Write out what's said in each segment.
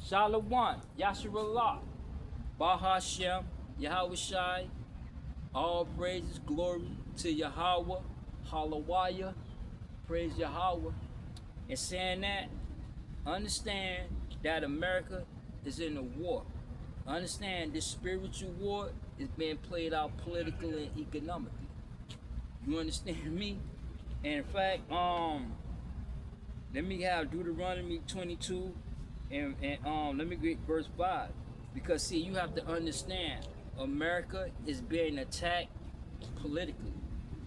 Shalom, Yasharallah, Bahashem, Yahweh Shai, all praises, glory to Yahweh, Halawaya, praise Yahweh. And saying that, understand that America is in a war. Understand this spiritual war is being played out politically and economically. You understand me? And in fact, let me have Deuteronomy 22 and let me get verse 5. Because see, you have to understand America is being attacked politically.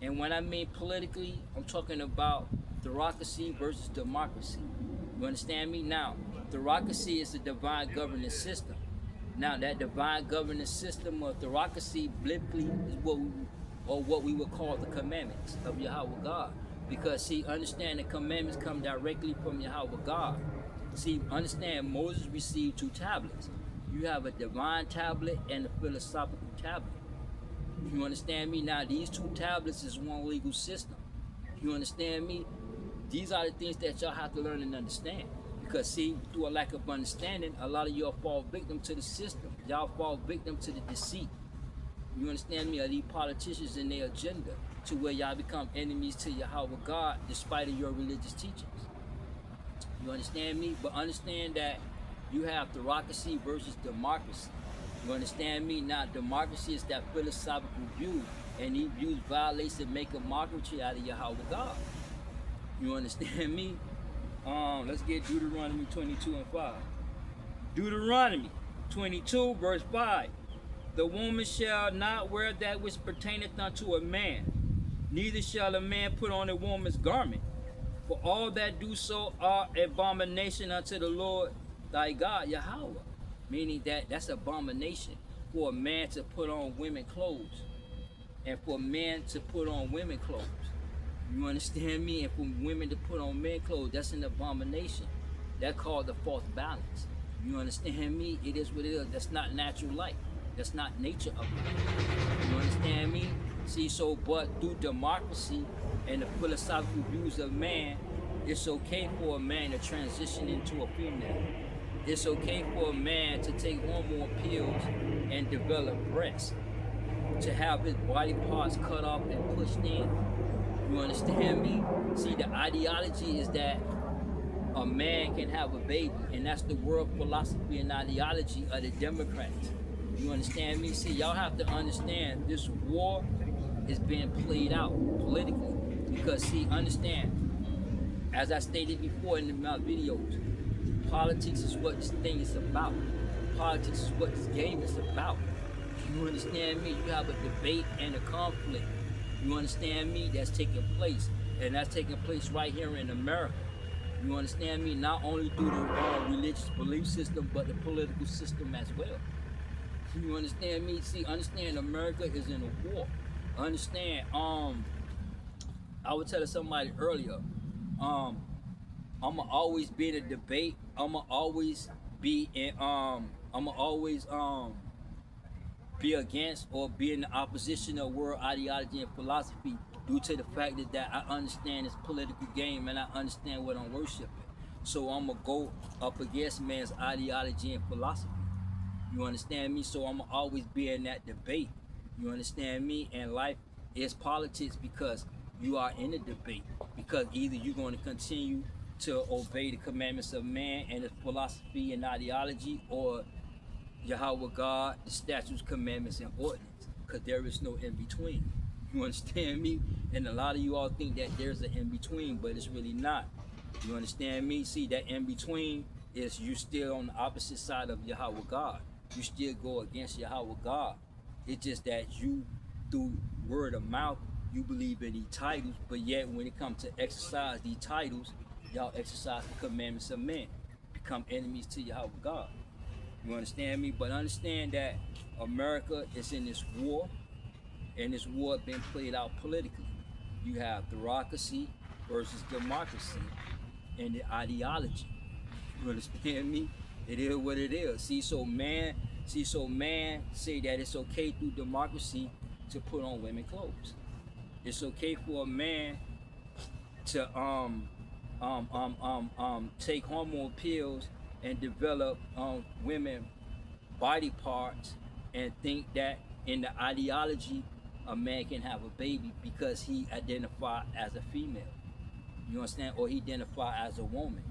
And when I mean politically, I'm talking about theocracy versus democracy. You understand me? Now, theocracy is a divine governance system. Now, that divine governance system of theocracy biblically is what we would call the commandments of Yahweh God. Because see, understand the commandments come directly from Yahweh God. See, understand Moses received two tablets. You have a divine tablet and a philosophical tablet. You understand me? Now, these two tablets is one legal system. You understand me? These are the things that y'all have to learn and understand. Because see, through a lack of understanding, a lot of y'all fall victim to the system. Y'all fall victim to the deceit. You understand me? Of these politicians and their agenda, to where y'all become enemies to Yahweh God despite of your religious teachings. You understand me? But understand that you have theocracy versus democracy. You understand me? Now, democracy is that philosophical view, and these views violates and make a mockery out of Yahweh God. You understand me? Let's get Deuteronomy 22 and 5. Deuteronomy 22 verse 5. The woman shall not wear that which pertaineth unto a man, neither shall a man put on a woman's garment. For all that do so are abomination unto the Lord thy God, Yahweh. Meaning that that's abomination for a man to put on women clothes, and for men to put on women clothes. You understand me? And for women to put on men clothes, that's an abomination. That's called the false balance. You understand me? It is what it is. That's not natural life. That's not nature of life. You understand me? See, so but through democracy and the philosophical views of man, it's okay for a man to transition into a female. It's okay for a man to take hormone pills and develop breasts, to have his body parts cut off and pushed in. You understand me? See, the ideology is that a man can have a baby, and that's the world philosophy and ideology of the Democrats. You understand me? See, y'all have to understand this war is being played out politically. Because see, understand, as I stated before in my videos, politics is what this thing is about. Politics is what this game is about. You understand me? You have a debate and a conflict. You understand me? That's taking place. And that's taking place right here in America. You understand me? Not only through the religious belief system, but the political system as well. You understand me? See, understand America is in a war. Understand, I was telling somebody earlier, I'ma always be in a debate. I'ma always be in I'ma always be against or be in the opposition of world ideology and philosophy due to the fact that I understand this political game and I understand what I'm worshiping. So I'ma go up against man's ideology and philosophy. You understand me? So I'ma always be in that debate. You understand me? And life is politics because you are in a debate. Because either you're going to continue to obey the commandments of man and his philosophy and ideology, or Yahweh God, the statutes, commandments, and ordinance. Because there is no in between. You understand me? And a lot of you all think that there's an in between, but it's really not. You understand me? See, that in between is you still on the opposite side of Yahweh God. You still go against Yahweh God. It's just that you, through word of mouth, you believe in these titles, but yet when it comes to exercise these titles, y'all exercise the commandments of men, become enemies to Yahweh God. You understand me? But understand that America is in this war, and this war being played out politically. You have theocracy versus democracy and the ideology. You understand me? It is what it is. So man say that it's okay through democracy to put on women clothes. It's okay for a man to take hormone pills and develop women body parts and think that in the ideology a man can have a baby because he identify as a female. You understand? Or he identify as a woman.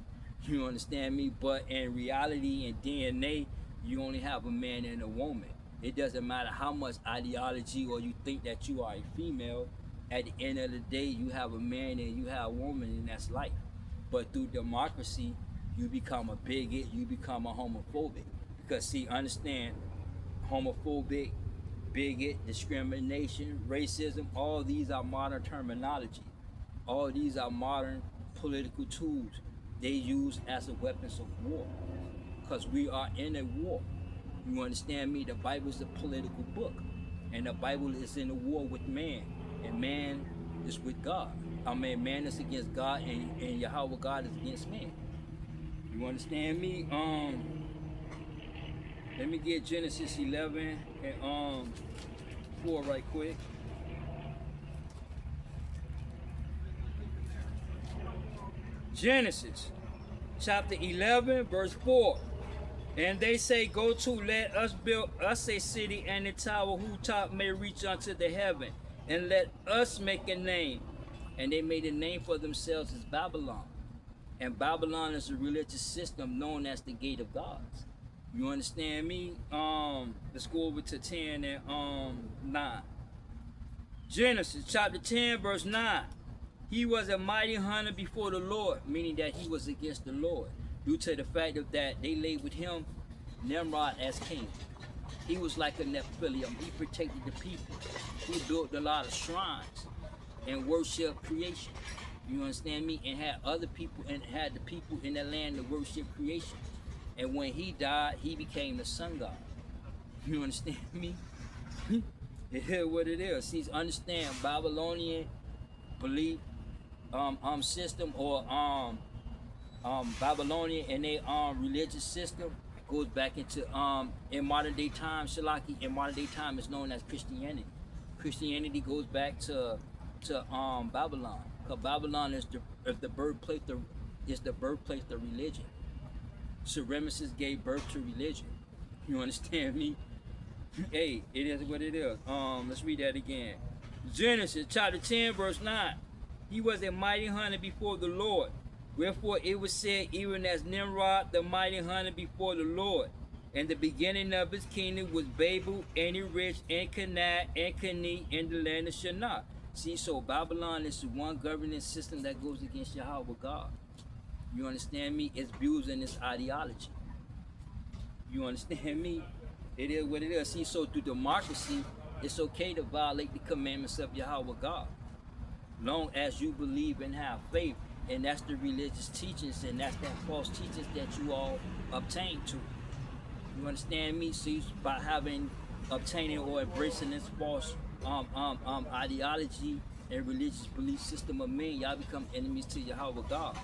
You understand me? But in reality and DNA, you only have a man and a woman. It doesn't matter how much ideology or you think that you are a female. At the end of the day, you have a man and you have a woman, and that's life. But through democracy, you become a bigot, you become a homophobic. Because see, understand, homophobic, bigot, discrimination, racism, all these are modern terminology. All these are modern political tools they use as a weapons of war. Because we are in a war. You understand me? The Bible is a political book. And the Bible is in a war with man. And man is with God. I mean, man is against God, and Yahweh God is against man. You understand me? Let me get Genesis 11 and 4 right quick. Genesis chapter 11 verse 4. And they say, go to, let us build us a city and a tower whose top may reach unto the heaven, and let us make a name. And they made a name for themselves as Babylon. And Babylon is a religious system known as the gate of gods. You understand me? Let's go over to 10 and 9. Genesis chapter 10 verse 9. He was a mighty hunter before the Lord, meaning that he was against the Lord, due to the fact of that they labeled him Nimrod as king. He was like a Nephilim. He protected the people. He built a lot of shrines and worship creation. You understand me? And had other people and had the people in that land to worship creation. And when he died, he became the sun god. You understand me? It is what it is. See, understand Babylonian belief system, or Babylonian and their religious system goes back into in modern day time. Shalaki in modern day time is known as Christianity. Christianity goes back to Babylon, because Babylon is the birthplace of religion. Ramesses gave birth to religion. You understand me? Hey, it is what it is. Let's read that again. Genesis chapter 10 verse 9. He was a mighty hunter before the Lord. Wherefore it was said, even as Nimrod, the mighty hunter before the Lord. And the beginning of his kingdom was Babel, and he rich, and Canaan, and Cani, in the land of Shinar. See, so Babylon is the one governing system that goes against Yahweh God. You understand me? Its views and its ideology. You understand me? It is what it is. See, so through democracy, it's okay to violate the commandments of Yahweh God, long as you believe and have faith. And that's the religious teachings, and that's that false teachings that you all obtain to. You understand me? See, by obtaining or embracing this false ideology and religious belief system of men, y'all become enemies to Yahweh God.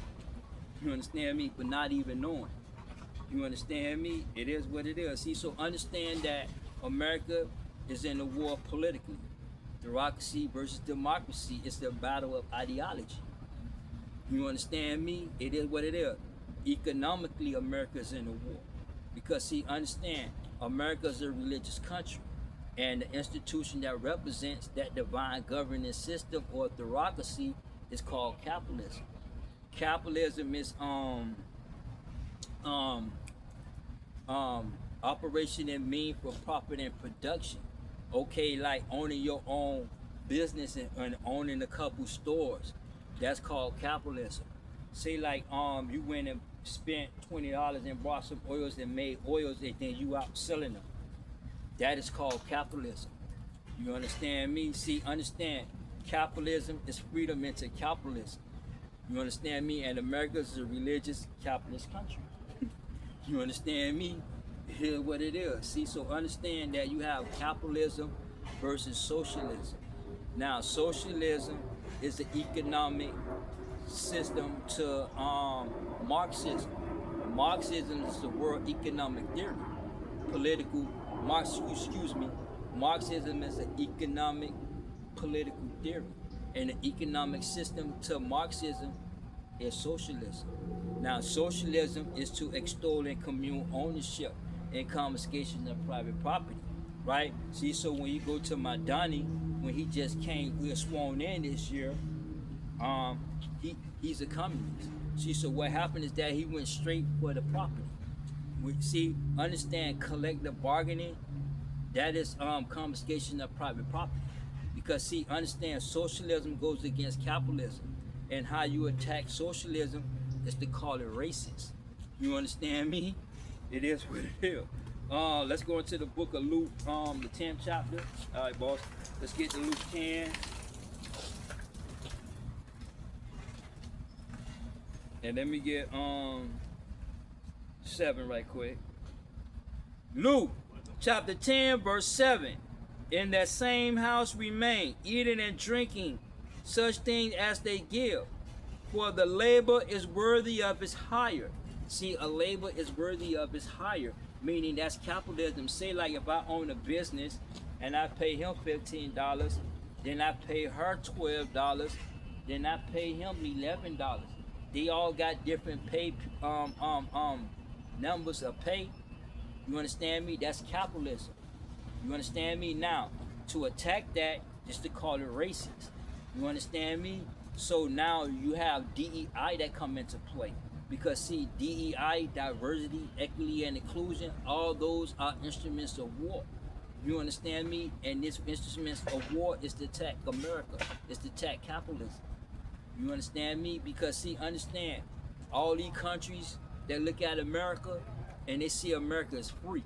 You understand me? But not even knowing. You understand me? It is what it is. See, so understand that America is in a war politically. Theocracy versus democracy is the battle of ideology. You understand me? It is what it is. Economically, America is in a war. Because, see, understand, America is a religious country. And the institution that represents that divine governing system or theocracy is called capitalism. Capitalism is operation and mean for profit and production. Okay, like owning your own business and owning a couple stores. That's called capitalism. Say like you went and spent $20 and bought some oils and made oils, and then you out selling them. That is called capitalism. You understand me? See, understand, capitalism is freedom into capitalism. You understand me? And America is a religious capitalist country. You understand me? It is what it is. See, so understand that you have capitalism versus socialism. Now, socialism is the economic system to Marxism. Marxism is the world economic theory. Marxism is an economic political theory. And the economic system to Marxism is socialism. Now, socialism is to extol and commune ownership and confiscation of private property, right? See, so when you go to Madani, when he just came, we were sworn in this year, um, he's a communist. See, so what happened is that he went straight for the property. See, understand collective bargaining, that is confiscation of private property. Because see, understand socialism goes against capitalism. And how you attack socialism is to call it racist. You understand me? It is what it is. Let's go into the book of Luke, the 10th chapter. All right, boss. Let's get to Luke 10. And let me get 7 right quick. Luke chapter 10, verse 7. In that same house remain, eating and drinking such things as they give, for the labor is worthy of his hire. See, a labor is worthy of his hire, meaning that's capitalism. Say like if I own a business and I pay him $15, then I pay her $12, then I pay him $11. They all got different pay numbers of pay. You understand me? That's capitalism. You understand me? Now, to attack that is to call it racist. You understand me? So now you have DEI that come into play. Because see, DEI, diversity, equity, and inclusion, all those are instruments of war. You understand me? And this instruments of war is to attack America. It's to attack capitalism. You understand me? Because see, understand, all these countries that look at America and they see America as free.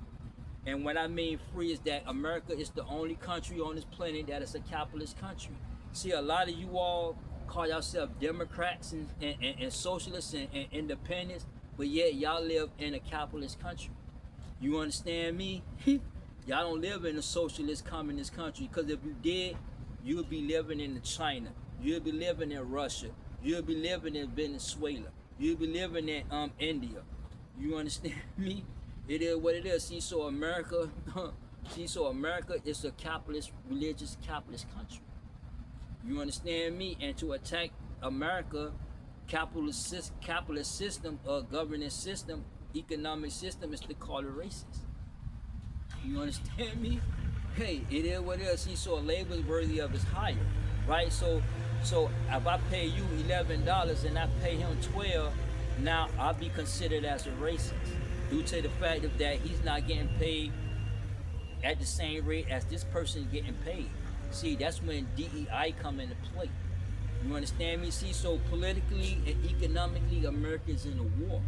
And what I mean free is that America is the only country on this planet that is a capitalist country. See, a lot of you all call yourself Democrats and socialists and independents, but yet y'all live in a capitalist country. You understand me? Y'all don't live in a socialist communist country, because if you did, you would be living in China. You'll be living in Russia. You'll be living in Venezuela. You'll be living in India. You understand me? It is what it is. See, so America is a capitalist, religious capitalist country. You understand me? And to attack America, capitalist system, governance system, economic system, is to call it racist. You understand me? Hey, it is what it is. See, so a labor is worthy of his hire, right? So if I pay you $11 and I pay him $12, now I'll be considered as a racist due to the fact of that he's not getting paid at the same rate as this person is getting paid. See, that's when DEI come into play. You understand me? See, so politically and economically, America is in a war.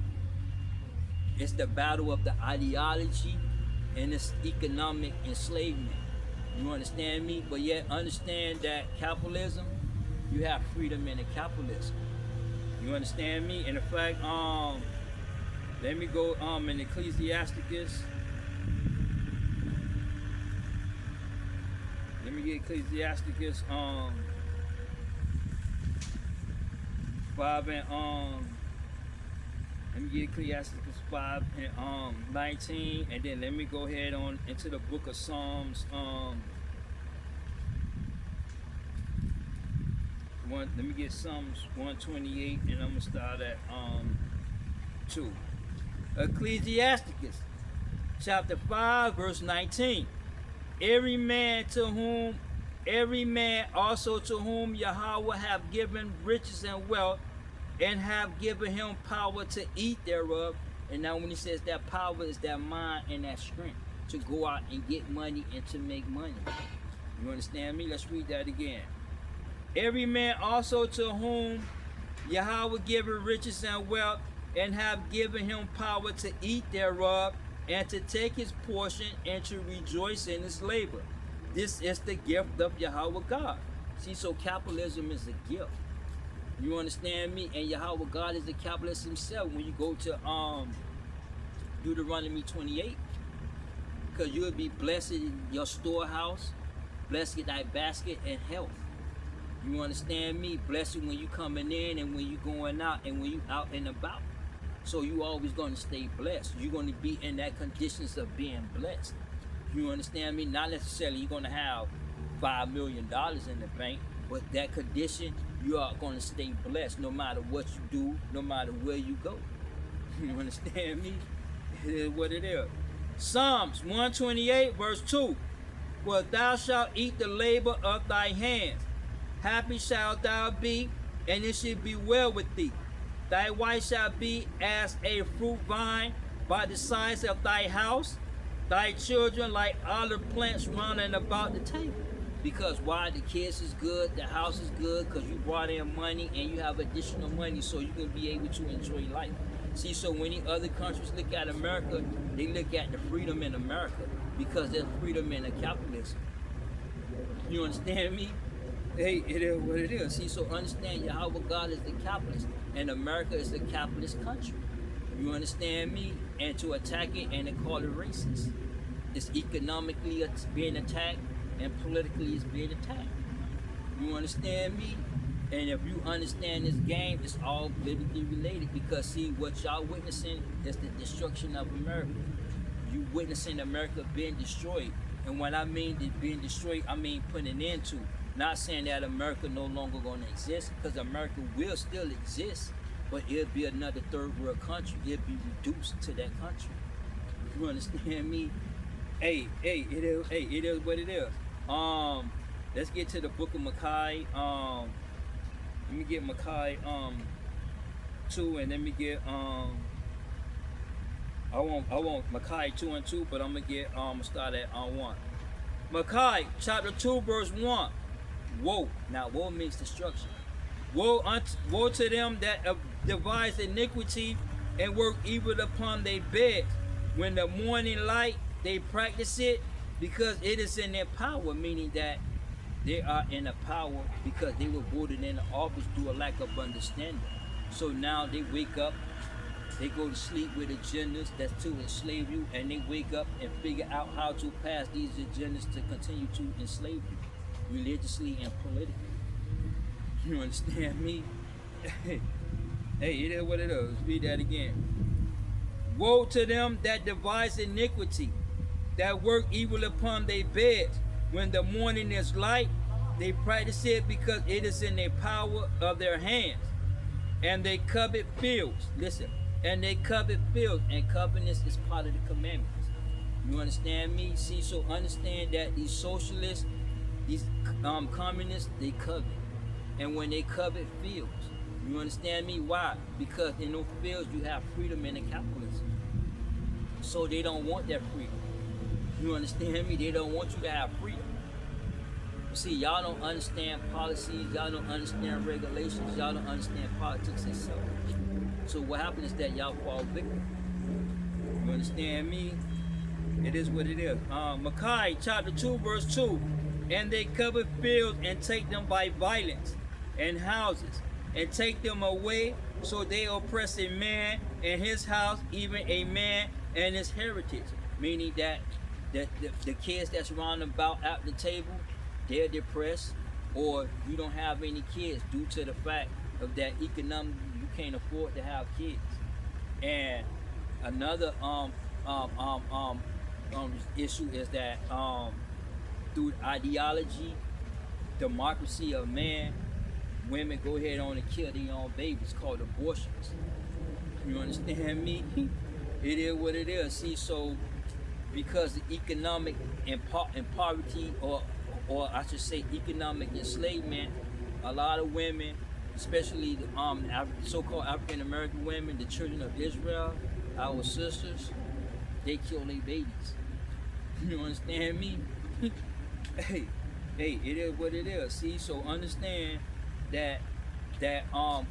It's the battle of the ideology and it's economic enslavement. You understand me? But yet understand that capitalism, you have freedom in the capitalism. You understand me? And in fact, let me go in Ecclesiasticus. Let me get Ecclesiasticus 5 and let me get Ecclesiasticus 5 and 19, and then let me go ahead on into the book of Psalms. Let me get Psalms 128, and I'm gonna start at 2. Ecclesiasticus chapter 5 verse 19. Every man also to whom Yahweh have given riches and wealth, and have given him power to eat thereof. And now when he says that power is that mind and that strength to go out and get money and to make money. You understand me? Let's read that again. Every man also to whom Yahweh given riches and wealth, and have given him power to eat thereof, and to take his portion, and to rejoice in his labor. This is the gift of Yahweh God. See, so capitalism is a gift. You understand me? And Yahweh God is the capitalist himself. When you go to Deuteronomy 28, because you'll be blessed in your storehouse, blessed in thy basket, and health. You understand me? Blessed when you coming in and when you going out and when you out and about. So you always going to stay blessed. You're going to be in that conditions of being blessed. You understand me? Not necessarily you're going to have $5 million in the bank, but that condition, you are going to stay blessed no matter what you do, no matter where you go. You understand me? It is what it is. Psalms 128 verse 2. For thou shalt eat the labor of thy hands. Happy shalt thou be, and it shall be well with thee. Thy wife shall be as a fruit vine by the sides of thy house, thy children like olive plants running about the table. Because why? The kids is good, the house is good, because you brought in money and you have additional money so you can be able to enjoy life. See, so when the other countries look at America, they look at the freedom in America because there's freedom in the capitalism. You understand me? Hey, it is what it is. See, so understand Yahweh God is the capitalist, and America is the capitalist country. You understand me? And to attack it and to call it racist. It's economically it's being attacked, and politically it's being attacked. You understand me? And if you understand this game, it's all politically related because see, what y'all witnessing is the destruction of America. You witnessing America being destroyed. And when I mean being destroyed, I mean putting an end to. Not saying that America no longer going to exist, because America will still exist, but it'll be another third world country. It'll be reduced to that country. You understand me? Hey, it is what it is. Let's get to the book of Malachi. Let me get Malachi 2, and let me get I want Malachi 2 and 2, but I'm gonna get start at 1. Malachi chapter 2 verse 1. Woe. Now woe means destruction. Woe to them that devise iniquity and work evil upon their beds. When the morning light they practice it, because it is in their power, meaning that they are in a power because they were voted in the office through a lack of understanding. So now they wake up, they go to sleep with agendas that's to enslave you, and they wake up and figure out how to pass these agendas to continue to enslave you, religiously and politically. You understand me? Hey, it is what it is. Let's read that again. Woe to them that devise iniquity, that work evil upon their beds. When the morning is light, they practice it because it is in the power of their hands. And they covet fields. Listen. And they covet fields. And covetousness is part of the commandments. You understand me? See, so understand that these socialists, these communists, they covet. And when they covet fields, you understand me? Why? Because in those fields you have freedom in the capitalism. So they don't want that freedom. You understand me? They don't want you to have freedom. See, y'all don't understand policies, y'all don't understand regulations, y'all don't understand politics itself. So what happens is that y'all fall victim. You understand me? It is what it is. Malachi chapter 2 verse 2. And they cover fields and take them by violence, and houses, and take them away, so they oppress a man and his house, even a man and his heritage. Meaning that the kids that's round about at the table, they're depressed, or you don't have any kids due to the fact of that economic, you can't afford to have kids. And another issue is that through ideology, democracy of man, women go ahead on and kill their own babies, called abortions. You understand me? It is what it is. See, so because the economic poverty, or I should say economic enslavement, a lot of women, especially the so-called African American women, the children of Israel, our sisters, they kill their babies. You understand me? Hey, it is what it is. See, so understand that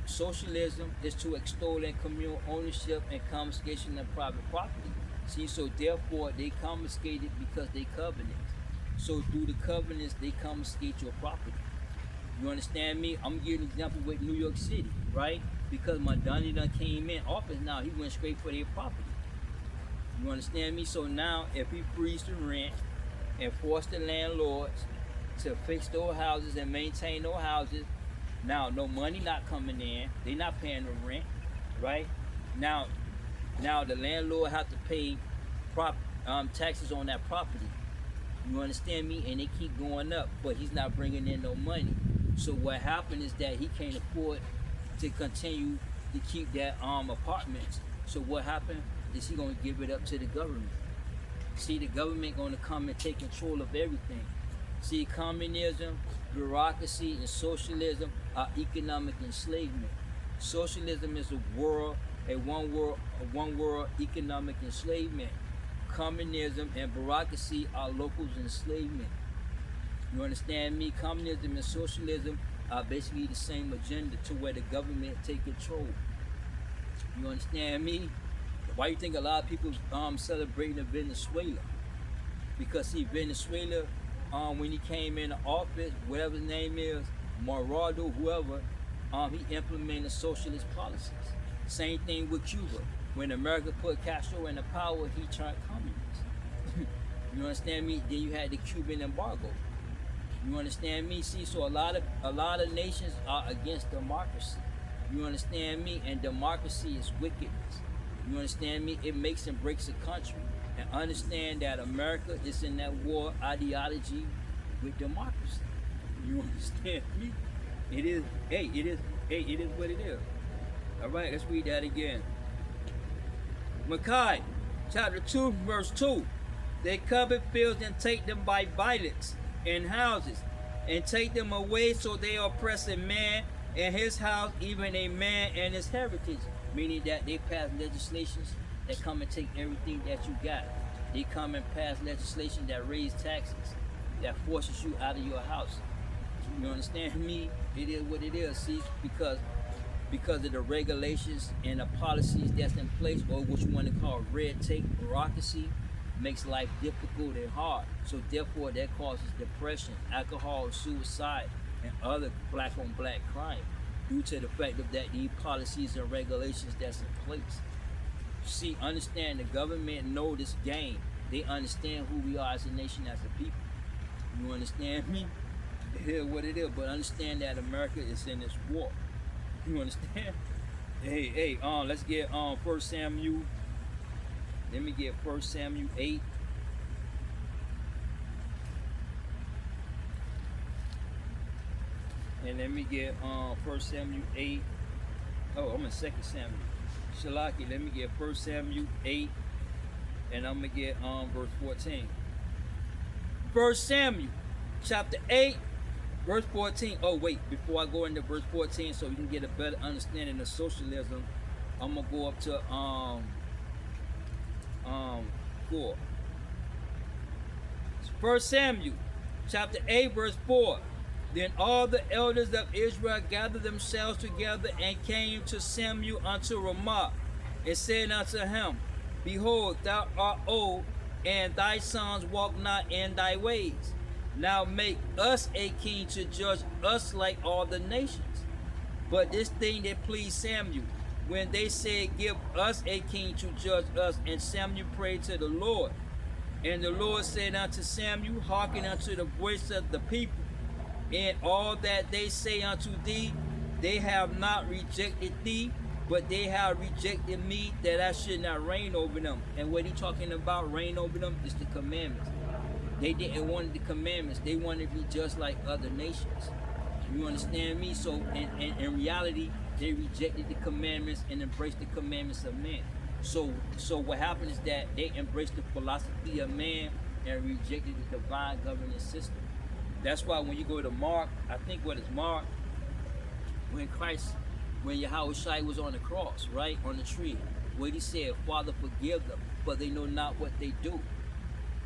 socialism is to extol and communal ownership and confiscation of private property. See, so therefore they confiscate it because they covenant. So through the covenants, they confiscate your property. You understand me? I'm gonna give you an example with New York City, right? Because Madonna done came in office now, he went straight for their property. You understand me? So now, if he frees the rent and force the landlords to fix those houses and maintain those houses, now no money not coming in, they not paying the rent, right? Now the landlord have to pay taxes on that property. You understand me? And they keep going up, but he's not bringing in no money. So what happened is that he can't afford to continue to keep that apartments. So what happened is he gonna give it up to the government. See, the government gonna come and take control of everything. See, communism, bureaucracy, and socialism are economic enslavement. Socialism is a one world economic enslavement. Communism and bureaucracy are locals enslavement. You understand me? Communism and socialism are basically the same agenda to where the government take control. You understand me? Why you think a lot of people celebrating in Venezuela? Because see, Venezuela, when he came into office, whatever his name is, Morado, whoever, he implemented socialist policies. Same thing with Cuba. When America put Castro in the power, he turned communist. You understand me? Then you had the Cuban embargo. You understand me? See, so a lot of nations are against democracy. You understand me? And democracy is wickedness. You understand me? It makes and breaks a country. And understand that America is in that war ideology with democracy. You understand me? It is what it is. All right, let's read that again. Micah, chapter 2, verse 2. They covet fields and take them by violence, and houses, and take them away, so they oppress a man and his house, even a man and his heritage. Meaning that they pass legislations that come and take everything that you got. They come and pass legislation that raise taxes, that forces you out of your house. You understand me? It is what it is. See, because of the regulations and the policies that's in place, or what you want to call red tape, bureaucracy, makes life difficult and hard. So therefore, that causes depression, alcohol, suicide, and other black on black crime, due to the fact of that these policies and regulations that's in place. See, understand the government know this game. They understand who we are as a nation, as a people. You understand me? It is what it is, but understand that America is in this war. You understand? Hey, let's get 1 Samuel. Let me get 1 Samuel 8. And let me get 1 Samuel 8. Oh, I'm in 2 Samuel. Shalaki, let me get 1 Samuel 8. And I'm going to get verse 14. 1 Samuel chapter 8, verse 14. Oh, wait, before I go into verse 14, so you can get a better understanding of socialism, I'm going to go up to 4. 1 Samuel chapter 8, verse 4. Then all the elders of Israel gathered themselves together and came to Samuel unto Ramah, and said unto him, Behold, thou art old, and thy sons walk not in thy ways. Now make us a king to judge us like all the nations. But this thing that pleased Samuel, when they said, Give us a king to judge us. And Samuel prayed to the Lord. And the Lord said unto Samuel, Hearken unto the voice of the people. In all that they say unto thee, they have not rejected thee, but they have rejected me, that I should not reign over them. And what he talking about, reign over them, is the commandments. They didn't want the commandments. They wanted to be just like other nations. You understand me? So in reality, they rejected the commandments and embraced the commandments of man. So what happened is that they embraced the philosophy of man and rejected the divine governance system. That's why when you go to Mark, I think what is Mark, when Yahushua was on the cross, right, on the tree, where he said, Father, forgive them, for they know not what they do.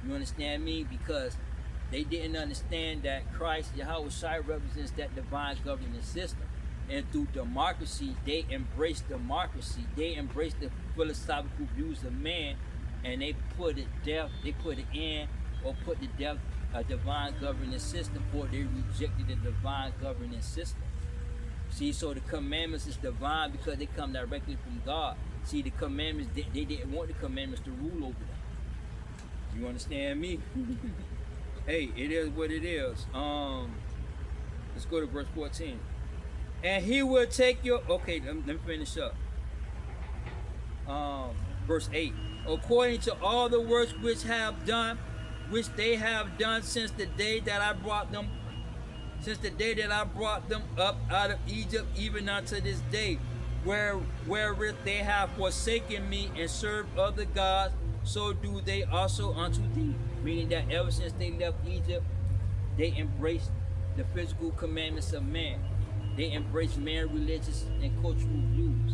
You understand me? Because they didn't understand that Christ, Yahushua, represents that divine governance system. And through democracy, they embraced democracy. They embraced the philosophical views of man, and they put it in, or put to death a divine governance system, or they rejected the divine governance system. See, so the commandments is divine because they come directly from God. See, the commandments, they didn't want the commandments to rule over them. You understand me? Hey, it is what it is. Let's go to verse 14. And he will take your, okay, let me finish up. Verse 8. According to all the works which they have done since the day that I brought them up out of Egypt, even unto this day. where wherewith they have forsaken me and served other gods, so do they also unto thee. Meaning that ever since they left Egypt, they embraced the physical commandments of man. They embraced man's religious and cultural views.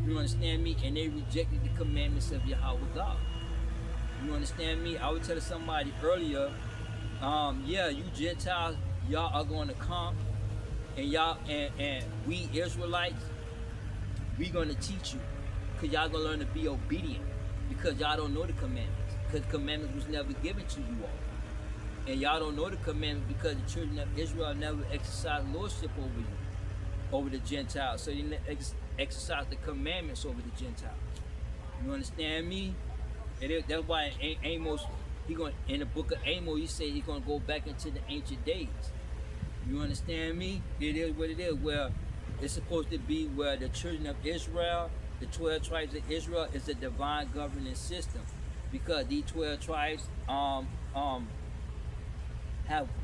You understand me? And they rejected the commandments of Yahweh God. You understand me? I was telling somebody earlier, yeah, you Gentiles, y'all are going to come, and y'all and we Israelites, we going to teach you, because y'all going to learn to be obedient, because y'all don't know the commandments, because the commandments was never given to you all. And y'all don't know the commandments because the children of Israel never exercised lordship over you, over the Gentiles. So they didn't exercise the commandments over the Gentiles. You understand me? That's why in Amos, in the book of Amos, he said he's gonna go back into the ancient days. You understand me? It is what it is. Where it's supposed to be, where the children of Israel, the 12 tribes of Israel, is a divine governing system, because these 12 tribes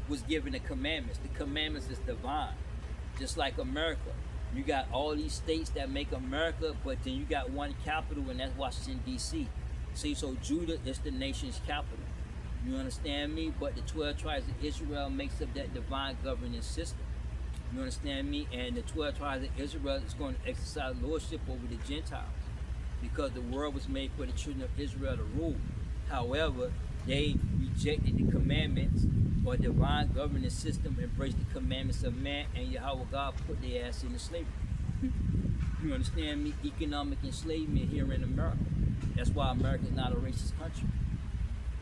was given the commandments. The commandments is divine, just like America. You got all these states that make America, but then you got one capital, and that's Washington D.C. See, so Judah is the nation's capital. You understand me? But the 12 tribes of Israel makes up that divine governing system. You understand me? And the 12 tribes of Israel is going to exercise lordship over the Gentiles, because the world was made for the children of Israel to rule. However, they rejected the commandments or divine governing system, embraced the commandments of man, and Yahweh God put their ass into slavery. You understand me? Economic enslavement here in America. That's why America is not a racist country.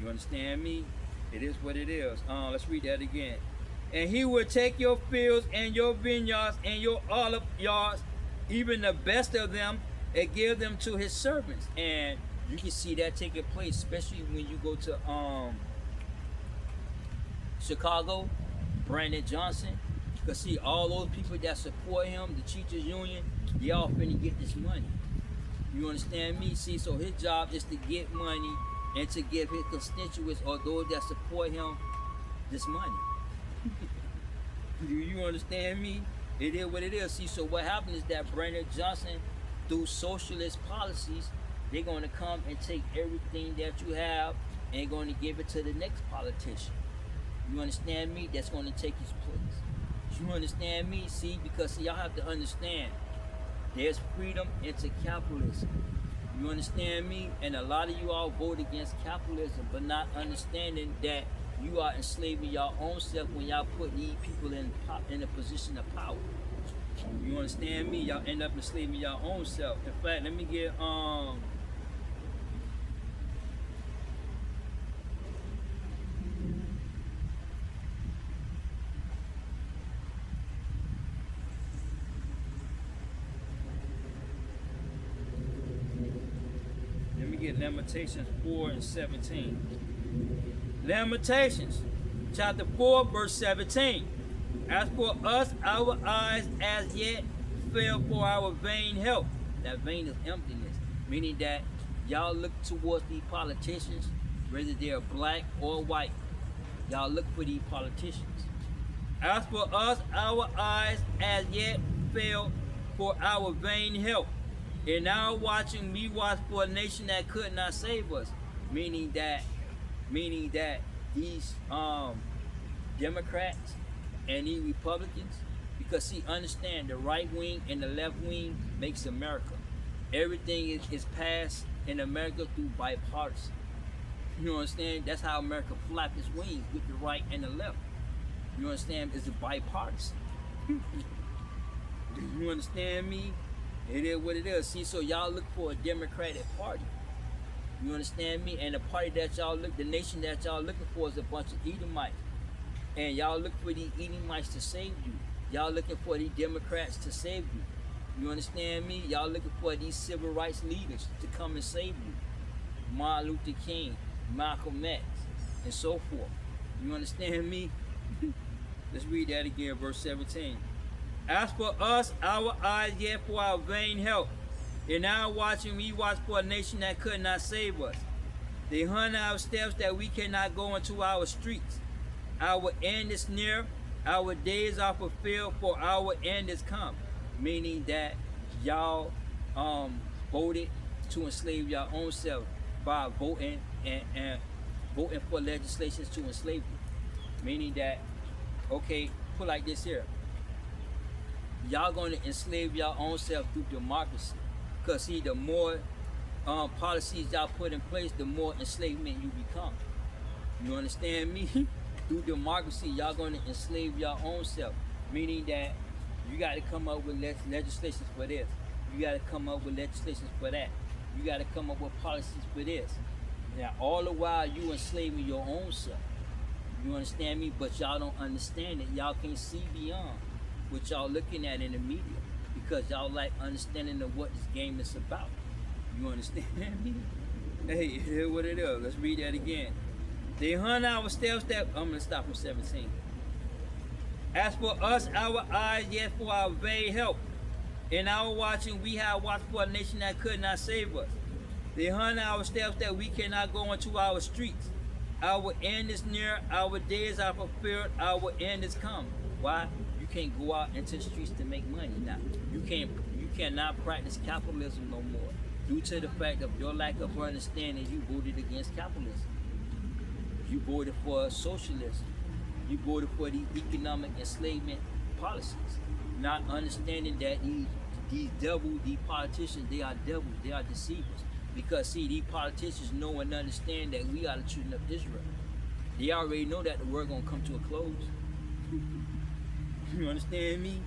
You understand me? It is what it is. Let's read that again. And he will take your fields and your vineyards and your olive yards, even the best of them, and give them to his servants. And you can see that taking place, especially when you go to Chicago, Brandon Johnson. Because see, all those people that support him, the teachers union, they all finna get this money. You understand me? See, so his job is to get money and to give his constituents or those that support him this money. Do you understand me? It is what it is. See, so what happened is that Brandon Johnson, through socialist policies, they're going to come and take everything that you have and going to give it to the next politician. You understand me? That's going to take his place. You understand me? See, because see, y'all have to understand, there's freedom into capitalism. You understand me? And a lot of you all vote against capitalism, but not understanding that you are enslaving your own self when y'all put these people in a position of power. You understand me? Y'all end up enslaving your own self. In fact, let me get Lamentations 4 and 17. Lamentations chapter 4 verse 17. As for us, our eyes as yet fail for our vain help. That vain is emptiness, meaning that y'all look towards these politicians, whether they're black or white. Y'all look for these politicians. As for us, our eyes as yet fail for our vain help. In our watching, we watch for a nation that could not save us. Meaning that these Democrats and these Republicans, because see, understand, the right wing and the left wing makes America. Everything is passed in America through bipartisan. You understand? That's how America flaps its wings, with the right and the left. You understand? It's a bipartisan. Do you understand me? It is what it is. See, so y'all look for a Democratic Party. You understand me? And the party that y'all look, the nation that y'all looking for is a bunch of Edomites. And y'all look for these Edomites to save you. Y'all looking for these Democrats to save you. You understand me? Y'all looking for these civil rights leaders to come and save you. Martin Luther King, Malcolm X, and so forth. You understand me? Let's read that again, verse 17. As for us, our eyes yet for our vain help. In our watching, we watch for a nation that could not save us. They hunt our steps that we cannot go into our streets. Our end is near, our days are fulfilled, for our end is come. Meaning that y'all voted to enslave your own self by voting and voting for legislations to enslave you. Meaning that, okay, put like this here. Y'all gonna enslave your own self through democracy. Cause see, the more policies y'all put in place, the more enslavement you become. You understand me? Through democracy, y'all gonna enslave your own self. Meaning that you gotta come up with legislations for this. You gotta come up with legislations for that. You gotta come up with policies for this. Now, all the while you enslaving your own self. You understand me? But y'all don't understand it. Y'all can't see beyond what y'all looking at in the media because y'all like understanding of what this game is about. You understand me? Hey, it is what it is. Let's read that again. They hunt our steps that I'm gonna stop from 17. As for us, our eyes yet for our very help. In our watching, we have watched for a nation that could not save us. They hunt our steps that we cannot go into our streets. Our end is near, our days are fulfilled, our end is come. Why? You can't go out into the streets to make money now. You cannot practice capitalism no more. Due to the fact of your lack of understanding, you voted against capitalism. You voted for socialism. You voted for the economic enslavement policies. Not understanding that these devils, these politicians, they are devils, they are deceivers. Because see, these politicians know and understand that we are the children of Israel. They already know that the world gonna come to a close. You understand me?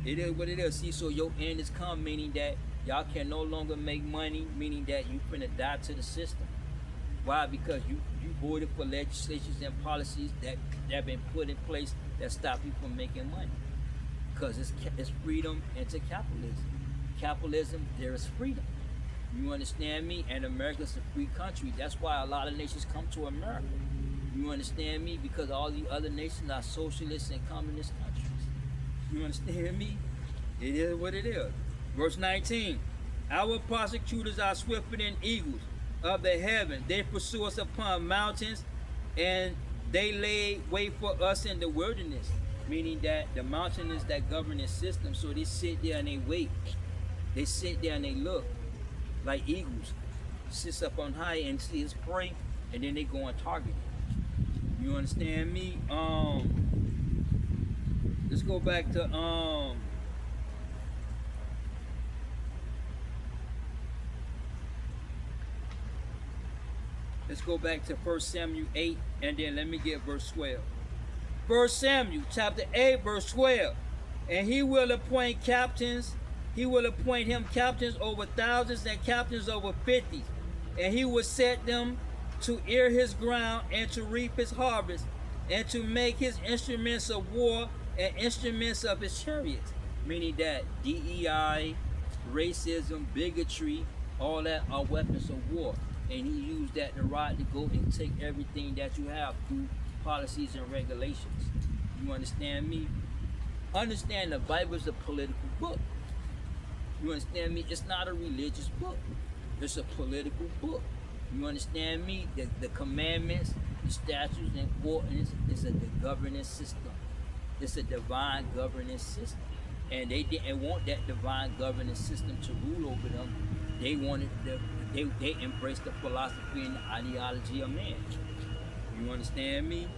It is what it is. See, so your end is come, meaning that y'all can no longer make money, meaning that you finna die to the system. Why? Because you voted for legislations and policies that have been put in place that stop you from making money. Because it's freedom into capitalism. Capitalism, there is freedom. You understand me? And America's a free country. That's why a lot of nations come to America. You understand me? Because all the other nations are socialist and communist countries. You understand me? It is what it is. Verse 19. Our prosecutors are swifter than eagles of the heaven. They pursue us upon mountains, and they lay wait for us in the wilderness. Meaning that the mountain is that governing system. So they sit there and they wait. They sit there and they look like eagles. Sits up on high and see his prey, and then they go and target it. You understand me? Let's go back to let's go back to 1 Samuel 8, and then let me get verse 12. 1 Samuel chapter 8, verse 12. And he will appoint captains. He will appoint him captains over thousands and captains over 50s. And he will set them to ear his ground and to reap his harvest, and to make his instruments of war and instruments of his chariots. Meaning that DEI, racism, bigotry, all that are weapons of war. And he used that to ride to go and take everything that you have through policies and regulations. You understand me? Understand the Bible is a political book. You understand me? It's not a religious book. It's a political book. You understand me? The commandments, the statutes, and ordinance is the governance system. It's a divine governance system. And they didn't want that divine governance system to rule over them. They wanted they embraced the philosophy and the ideology of man. You understand me?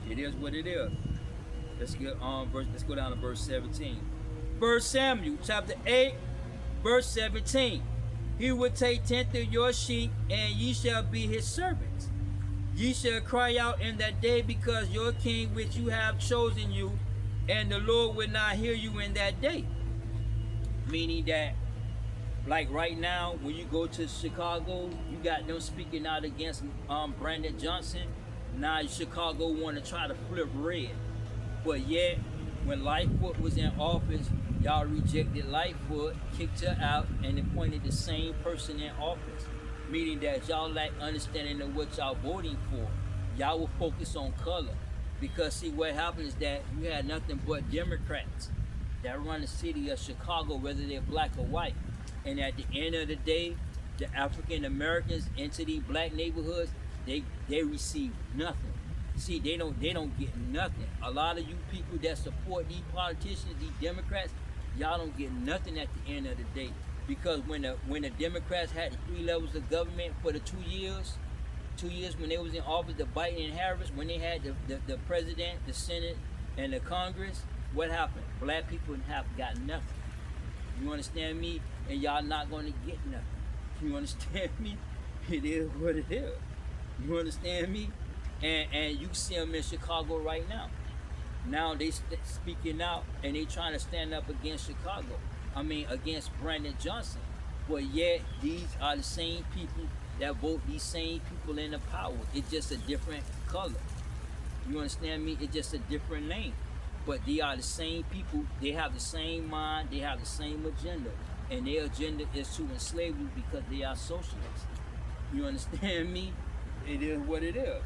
It is what it is. Let's go down to verse 17. 1 Samuel chapter 8, verse 17. He will take 10th of your sheep, and ye shall be his servants. Ye shall cry out in that day, because your king which you have chosen you, and the Lord will not hear you in that day. Meaning that, like right now, when you go to Chicago, you got them speaking out against Brandon Johnson. Now Chicago want to try to flip red. But yet, when Lightfoot was in office, y'all rejected Lightfoot, kicked her out, and appointed the same person in office. Meaning that y'all lack understanding of what y'all voting for. Y'all will focus on color. Because see, what happened is that you had nothing but Democrats that run the city of Chicago, whether they're black or white. And at the end of the day, the African Americans into these black neighborhoods, they receive nothing. See, they don't get nothing. A lot of you people that support these politicians, these Democrats, y'all don't get nothing at the end of the day. Because when the Democrats had the 3 levels of government for the 2 years when they was in office, the Biden and Harris, when they had the president, the Senate, and the Congress, what happened? Black people have got nothing. You understand me? And y'all not going to get nothing. You understand me? It is what it is. You understand me? And you see them in Chicago right now. Now they speaking out and they trying to stand up against Chicago. I mean, against Brandon Johnson. But yet, these are the same people that vote these same people into power. It's just a different color. You understand me? It's just a different name. But they are the same people. They have the same mind. They have the same agenda. And their agenda is to enslave you because they are socialists. You understand me? It is what it is.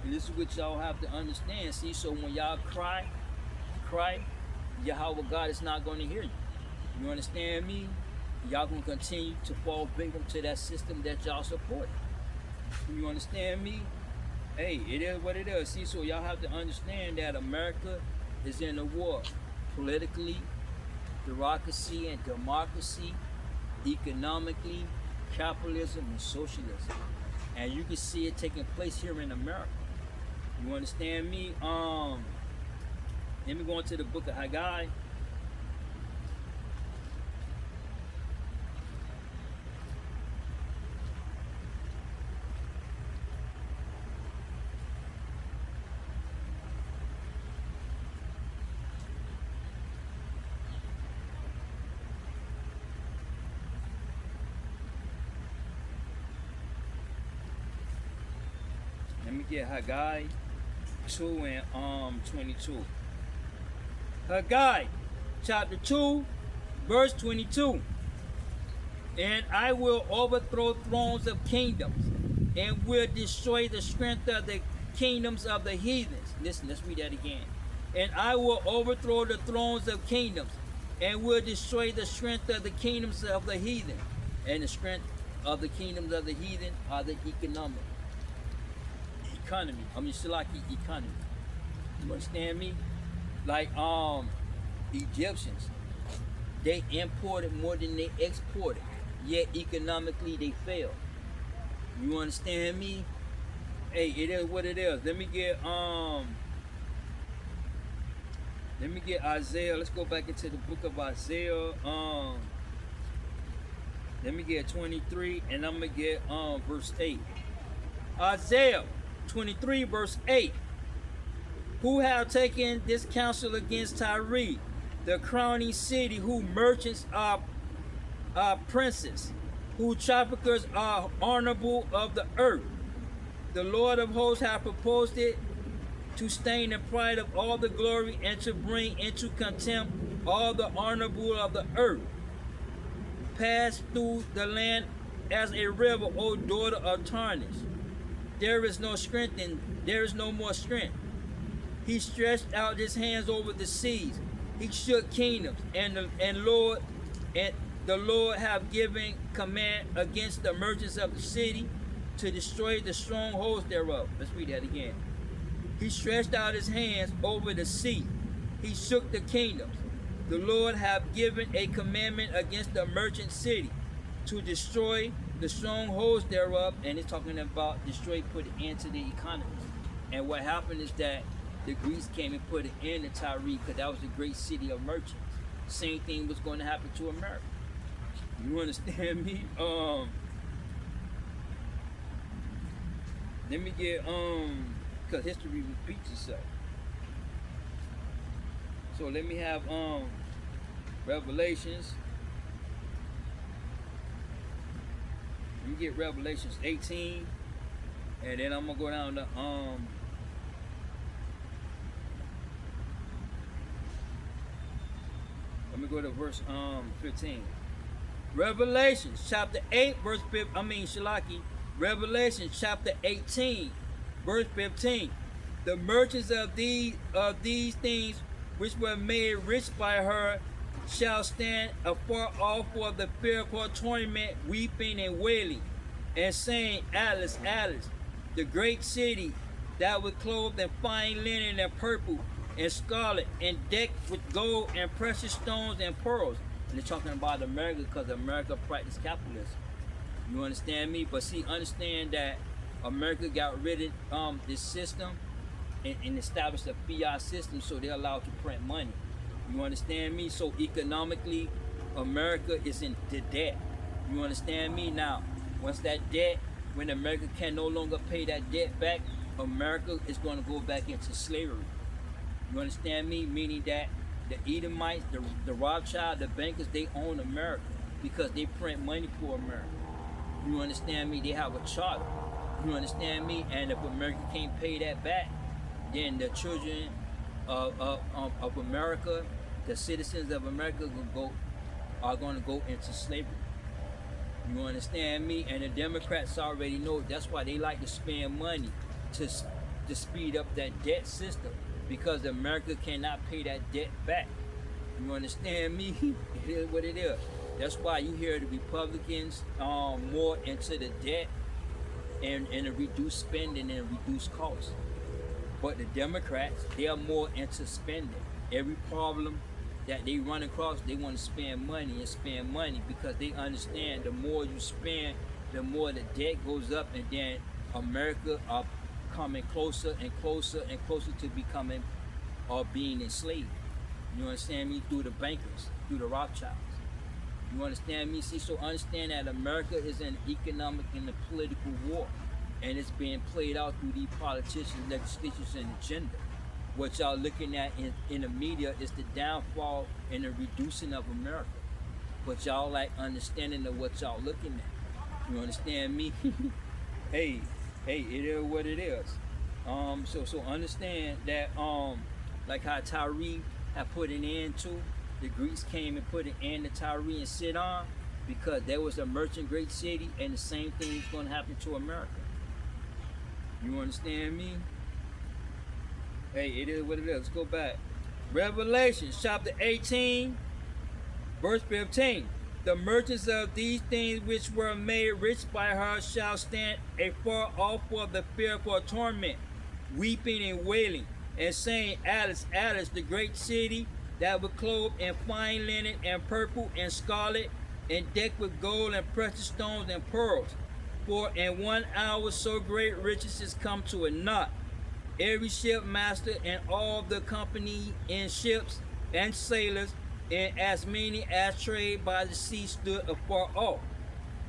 And this is what y'all have to understand. See, so when y'all cry, Yahweh God is not going to hear you. You understand me? Y'all going to continue to fall victim to that system that y'all support. You understand me? Hey, it is what it is. See, so y'all have to understand that America is in a war. Politically, bureaucracy and democracy, economically, capitalism and socialism. And you can see it taking place here in America. You understand me? Let me go into the book of Haggai. Let me get Haggai 2 and 22. Haggai chapter 2 verse 22. And I will overthrow thrones of kingdoms and will destroy the strength of the kingdoms of the heathens. Listen, let's read that again. And I will overthrow the thrones of kingdoms and will destroy the strength of the kingdoms of the heathen. And the strength of the kingdoms of the heathen are the economy. Shalaki economy. You understand me? Like Egyptians, they imported more than they exported, yet economically they failed. You understand me? Hey, it is what it is. Let me get Isaiah. Let's go back into the book of Isaiah. Let me get 23 and I'm gonna get verse 8. Isaiah 23 verse 8. Who have taken this counsel against Tyre, the crowning city, who merchants are princes, who traffickers are honorable of the earth. The Lord of hosts hath proposed it, to stain the pride of all the glory, and to bring into contempt all the honorable of the earth. Pass through the land as a river, O daughter of Tarshish. There is no strength and there is no more strength. He stretched out his hands over the seas. He shook kingdoms, and the Lord have given command against the merchants of the city to destroy the strongholds thereof. Let's read that again. He stretched out his hands over the sea. He shook the kingdoms. The Lord have given a commandment against the merchant city to destroy the strongholds thereof. And it's talking about destroy, put it into the economy. And what happened is that the Greeks came and put it in the Tyre, because that was a great city of merchants. Same thing was going to happen to America. You understand me? Let me get because history repeats itself. So let me have Revelations. Let me get Revelations 18, and then I'm gonna go down to let me go to verse 15. Revelations chapter 8 verse 15. Revelations chapter 18 verse 15. The merchants of these things which were made rich by her shall stand afar off for the fear of her torment, weeping and wailing, and saying, Alice, Alice, the great city that was clothed in fine linen and purple, and scarlet, and decked with gold and precious stones and pearls. And they're talking about America because America practiced capitalism. You understand me? But see, understand that America got rid of this system and established a fiat system, so they're allowed to print money. You understand me? So economically, America is in the debt. You understand me? Now, once that debt, when America can no longer pay that debt back, America is going to go back into slavery. You understand me? Meaning that the Edomites, the Rothschild, the bankers, they own America because they print money for America. You understand me? They have a charter. You understand me? And if America can't pay that back, then the children of America, the citizens of America, are going to go into slavery. You understand me? And the Democrats already know. That's why they like to spend money to speed up that debt system, because America cannot pay that debt back. You understand me? It is what it is. That's why you hear the Republicans more into the debt and the reduced spending and reduced costs. But the Democrats, they are more into spending. Every problem that they run across, they want to spend money because they understand the more you spend, the more the debt goes up, and then America are coming closer and closer and closer to becoming or being enslaved. You understand me? Through the bankers, through the Rothschilds. You understand me? See, so understand that America is an economic and a political war, and it's being played out through these politicians, legislatures, and agenda. What y'all looking at in the media is the downfall and the reducing of America. But y'all like understanding of what y'all looking at. You understand me? hey, it is what it is. So understand that like how Tyree had put an end to, the Greeks came and put an end to Tyre and Sidon because there was a merchant great city, and the same thing is going to happen to America. You understand me? Hey, it is what it is. Let's go back. Revelation chapter 18, verse 15. The merchants of these things which were made rich by her shall stand afar off for the fearful torment, weeping and wailing, and saying, Alice, Alice, the great city, that was clothed in fine linen and purple and scarlet, and decked with gold and precious stones and pearls. For in 1 hour so great riches is come to a naught. Every shipmaster and all the company in ships and sailors, and as many as trade by the sea, stood afar off,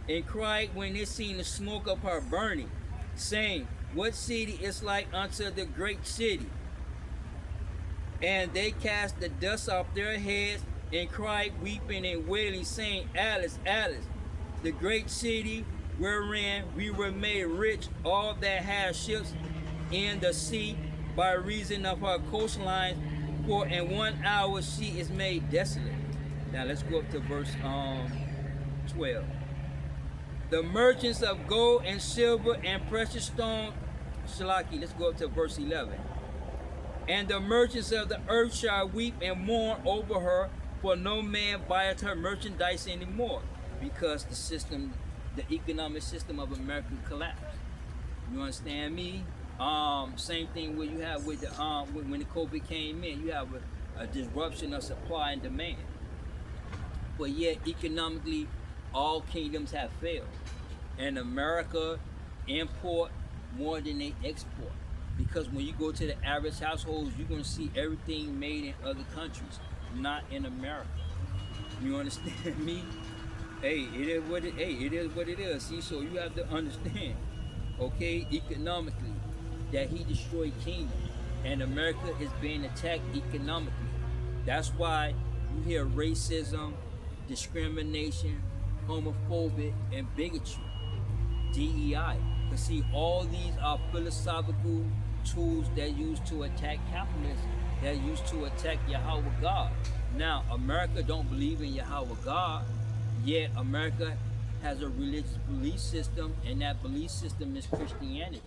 and cried when they seen the smoke of her burning, saying, What city is like unto the great city? And they cast the dust off their heads and cried, weeping and wailing, saying, Alice, Alice, the great city wherein we were made rich, all that have ships in the sea, by reason of her coastlines, for in 1 hour she is made desolate. Now let's go up to verse 12. The merchants of gold and silver and precious stone, Shalaki, let's go up to verse 11. And the merchants of the earth shall weep and mourn over her, for no man buyeth her merchandise anymore, because the system, the economic system of America collapsed. You understand me? Same thing where you have with the when the COVID came in, you have a disruption of supply and demand. But yet economically, all kingdoms have failed, and America import more than they export. Because when you go to the average households, you're going to see everything made in other countries, not in America. You understand me? Hey, it is what it is. See, so you have to understand, okay, economically, that he destroyed kingdoms, and America is being attacked economically. That's why you hear racism, discrimination, homophobic, and bigotry, DEI. Because see, all these are philosophical tools that used to attack capitalism, that used to attack Yahweh God. Now, America don't believe in Yahweh God, yet America has a religious belief system, and that belief system is Christianity.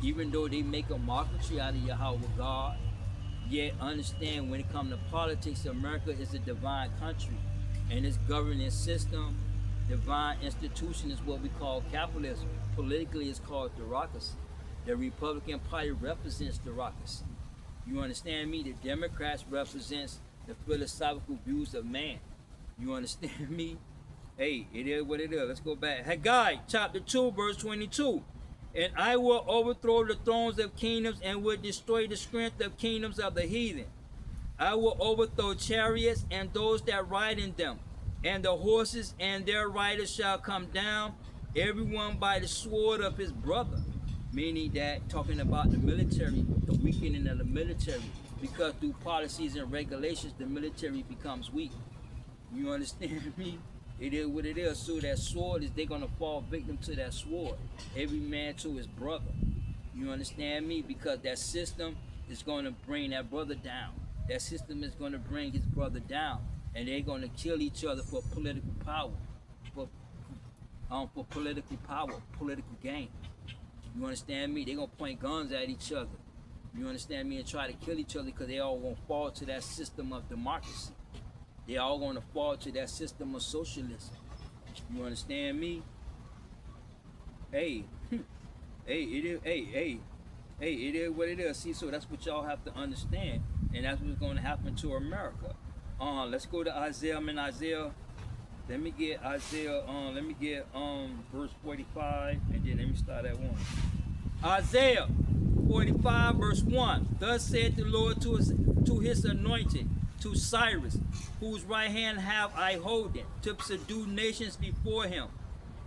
Even though they make a mockery out of Yahweh God, yet understand when it comes to politics, America is a divine country, and its governance system, divine institution, is what we call capitalism. Politically, it's called democracy. The Republican Party represents democracy. You understand me? The Democrats represents the philosophical views of man. You understand me? Hey, it is what it is. Let's go back. Haggai chapter 2, verse 22. And I will overthrow the thrones of kingdoms and will destroy the strength of kingdoms of the heathen. I will overthrow chariots and those that ride in them, and the horses and their riders shall come down, everyone by the sword of his brother. Meaning that, talking about the military, the weakening of the military, because through policies and regulations, the military becomes weak. You understand me? It is what it is. So that sword is, they're gonna fall victim to that sword. Every man to his brother. You understand me? Because that system is gonna bring that brother down. That system is gonna bring his brother down, and they're gonna kill each other for political power, for political power, political gain. You understand me? They're gonna point guns at each other. You understand me? And try to kill each other because they all gonna fall to that system of democracy. They all gonna fall to that system of socialism. You understand me? Hey, hey, it is. Hey, it is what it is. See, so that's what y'all have to understand, and that's what's gonna happen to America. Let's go to Isaiah. I'm in Isaiah. Let me get Isaiah. Let me get verse 45, and then let me start at 1. Isaiah 45, verse 1. Thus said the Lord to his anointed, to Cyrus, whose right hand have I holden, to subdue nations before him.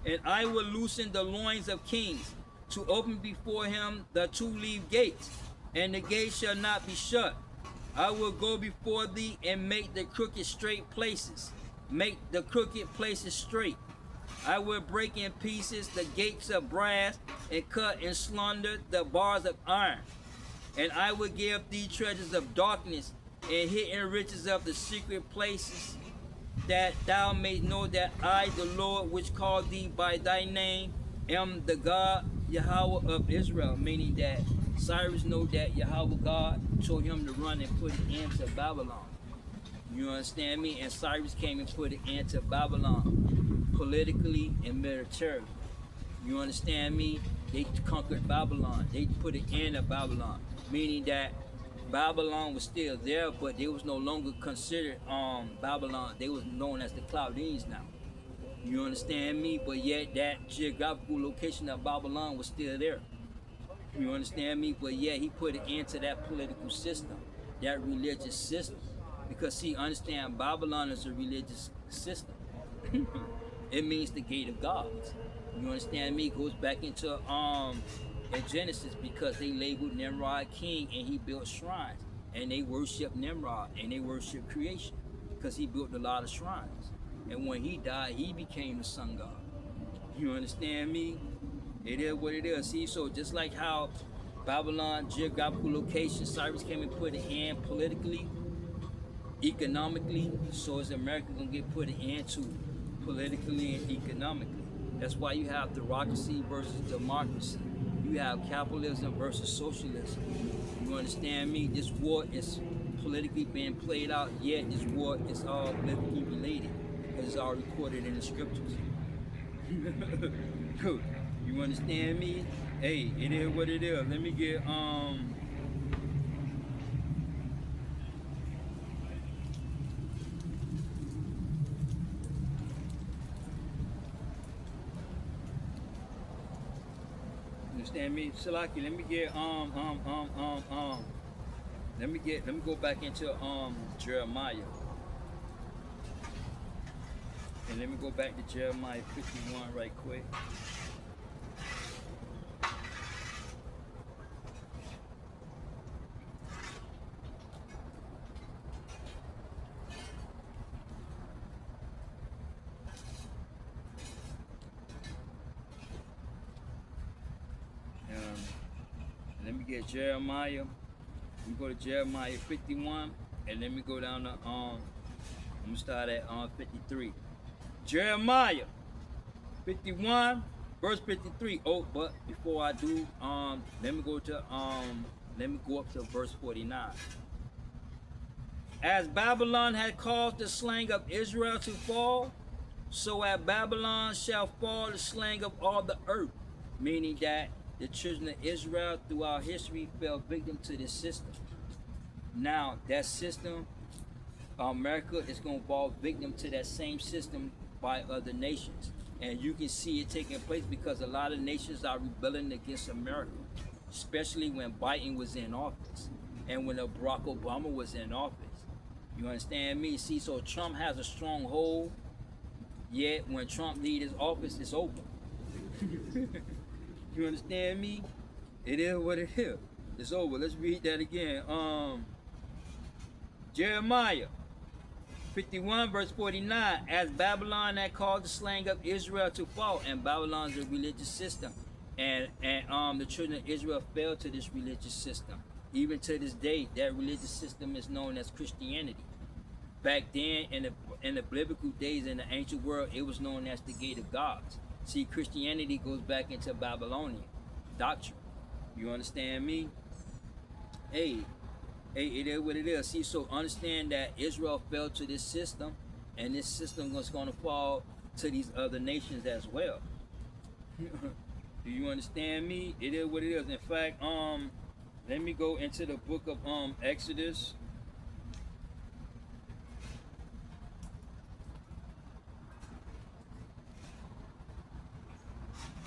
And I will loosen the loins of kings, to open before him the two-leaved gates, and the gates shall not be shut. I will go before thee and make the crooked straight places, make the crooked places straight. I will break in pieces the gates of brass, and cut and slunder the bars of iron. And I will give thee treasures of darkness, and hidden riches of the secret places, that thou mayst know that I, the Lord, which called thee by thy name, am the God Yahweh of Israel. Meaning that Cyrus know that Yahweh God told him to run and put an end to Babylon. You understand me? And Cyrus came and put an end to Babylon, politically and militarily. You understand me? They conquered Babylon. They put an end to Babylon. Meaning that Babylon was still there, but they was no longer considered Babylon. They was known as the Chaldeans now. You understand me? But yet that geographical location of Babylon was still there. You understand me? But yet he put an end to that political system, that religious system. Because see, understand, Babylon is a religious system. It means the gate of gods. You understand me? It goes back into in Genesis, because they labeled Nimrod king and he built shrines, and they worship Nimrod and they worship creation because he built a lot of shrines. And when he died, he became the sun god. You understand me? It is what it is. See, so just like how Babylon, geographical location, Cyrus came and put an end politically, economically, so is America gonna get put an end to politically and economically. That's why you have democracy versus democracy. You have capitalism versus socialism. You understand me? This war is politically being played out, yet this war is all politically related, because it's all recorded in the scriptures. You understand me? Hey, it is what it is. Let me get understand me? Salaki, let me get let me go back into Jeremiah. And let me go back to Jeremiah 51 right quick. Let me get Jeremiah. We go to Jeremiah 51, and let me go down to I'm gonna start at 53. Jeremiah 51, verse 53. Oh, but before I do, let me go up to verse 49. As Babylon had caused the slang of Israel to fall, so at Babylon shall fall the slang of all the earth. Meaning that the children of Israel throughout history fell victim to this system. Now that system, America is going to fall victim to that same system by other nations. And you can see it taking place because a lot of nations are rebelling against America, especially when Biden was in office and when Barack Obama was in office. You understand me? See, so Trump has a strong hold, yet when Trump leaves his office, it's over. You understand me? It is what it is. It's over. Let's read that again. Jeremiah 51 verse 49, as Babylon that caused the slaying of Israel to fall, and Babylon's a religious system, and the children of Israel fell to this religious system. Even to this day, that religious system is known as Christianity. Back then, in the biblical days, in the ancient world, it was known as the gate of gods. See, Christianity goes back into Babylonian doctrine. You understand me? Hey, it is what it is. See, so understand that Israel fell to this system, and this system was going to fall to these other nations as well. Do you understand me? It is what it is. In fact, let me go into the book of Exodus.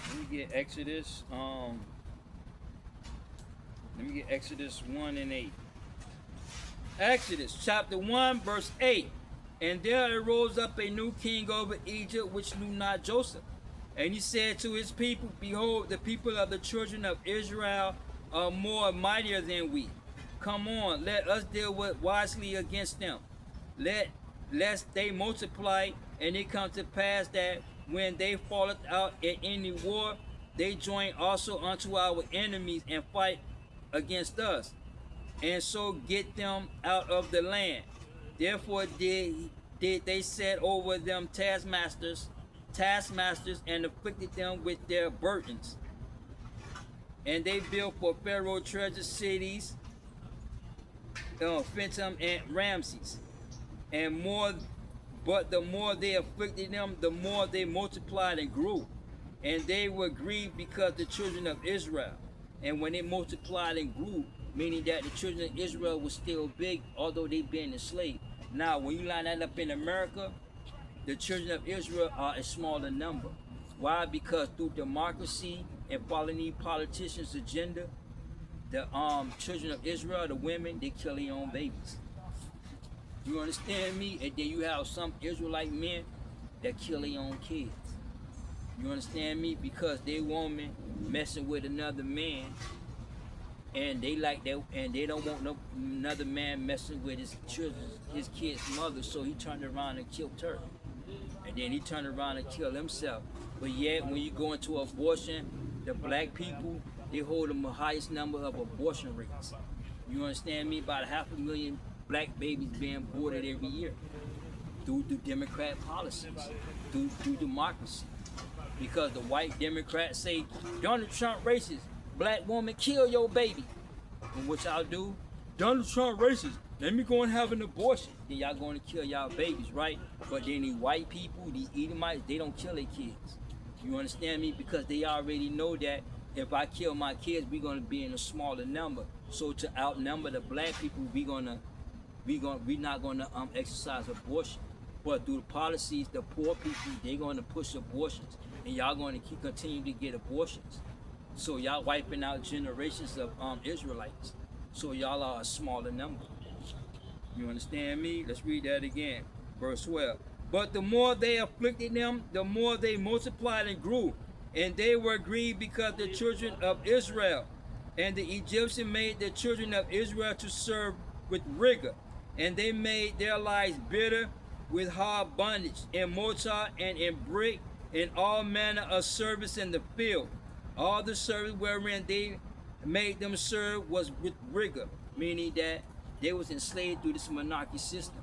Let me get Exodus. Let me get Exodus 1 and 8. Exodus chapter 1 verse 8. And there arose up a new king over Egypt, which knew not Joseph. And he said to his people, behold, the people of the children of Israel are more mightier than we. Come on, let us deal with wisely against them. Lest they multiply, and it come to pass that when they falleth out in any war, they join also unto our enemies and fight against us, and so get them out of the land. Therefore did they set over them taskmasters, and afflicted them with their burdens. And they built for Pharaoh treasure cities, Phintom and Ramses, and more. But the more they afflicted them, the more they multiplied and grew, and they were grieved because the children of Israel. And when they multiplied and grew, meaning that the children of Israel was still big, although they've been enslaved. Now, when you line that up in America, the children of Israel are a smaller number. Why? Because through democracy and following these politicians' agenda, the children of Israel, the women, they kill their own babies. You understand me? And then you have some Israelite men that kill their own kids. You understand me? Because they woman messing with another man, and they like that, and they don't want another man messing with his children, his kid's mother. So he turned around and killed her, and then he turned around and killed himself. But yet, when you go into abortion, the black people, they hold the highest number of abortion rates. You understand me? About 500,000 black babies being aborted every year through Democrat policies, through democracy. Because the white Democrats say, Donald Trump racist, black woman, kill your baby. And what y'all do? Donald Trump racist, let me go and have an abortion. Then y'all going to kill y'all babies, right? But then these white people, these Edomites, they don't kill their kids. You understand me? Because they already know that if I kill my kids, we're going to be in a smaller number. So to outnumber the black people, we're not going to exercise abortion. But through the policies, the poor people, they're going to push abortions. And y'all going to continue to get abortions. So y'all wiping out generations of Israelites. So y'all are a smaller number. You understand me? Let's read that again. Verse 12. But the more they afflicted them, the more they multiplied and grew. And they were grieved because the children of Israel. And the Egyptians made the children of Israel to serve with rigor. And they made their lives bitter with hard bondage, in mortar and in brick, in all manner of service in the field. All the service wherein they made them serve was with rigor, meaning that they was enslaved through this monarchy system.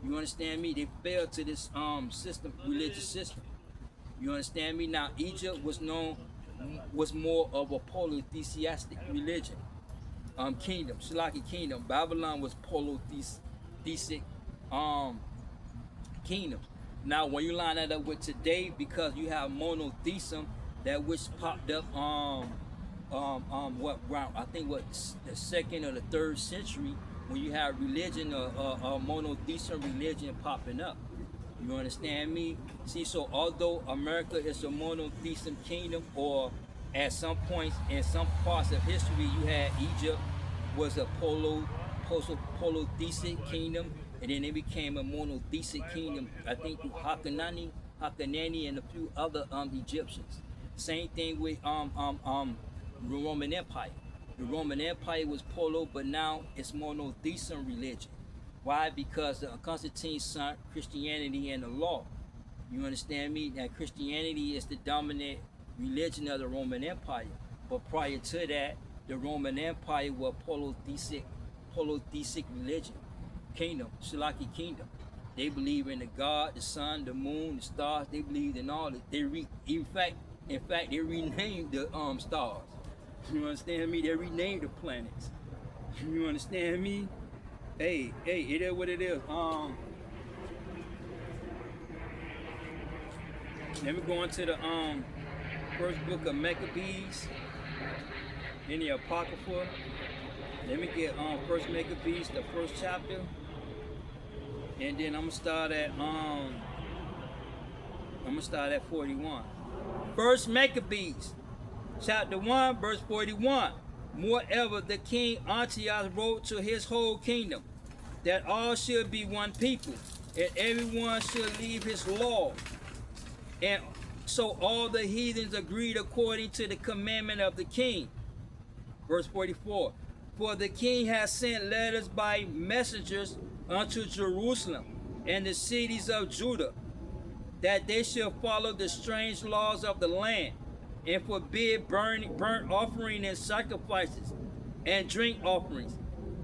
You understand me? They fell to this system, religious system. You understand me? Now Egypt was more of a polytheistic religion. Kingdom, Shalaki kingdom. Babylon was polytheistic kingdoms. Now, when you line that up with today, because you have monotheism, that which popped up the second or the third century, when you have religion, a monotheistic religion popping up. You understand me? See, so although America is a monotheistic kingdom, or at some points in some parts of history, you had Egypt was a polytheistic kingdom, and then it became a monotheistic kingdom. I think through Hakanani, and a few other Egyptians. Same thing with the Roman Empire. The Roman Empire was polo, but now it's monotheistic religion. Why? Because Constantine son Christianity and the law. You understand me? That Christianity is the dominant religion of the Roman Empire. But prior to that, the Roman Empire was polytheistic religion, kingdom, Shalaki kingdom. They believe in the God, the sun, the moon, the stars. They believed in all it. In fact, they renamed the stars. You understand me? They renamed the planets. You understand me? Hey, it is what it is. Let me go into the first book of Maccabees in the Apocrypha. Let me get first Maccabees, the first chapter, and then I'm gonna start at 41. First Maccabees, chapter 1, verse 41. Moreover, the king Antiochus wrote to his whole kingdom that all should be one people, and everyone should leave his law. And so all the heathens agreed according to the commandment of the king. Verse 44. For the king has sent letters by messengers unto Jerusalem and the cities of Judah, that they should follow the strange laws of the land, and forbid burnt offering and sacrifices and drink offerings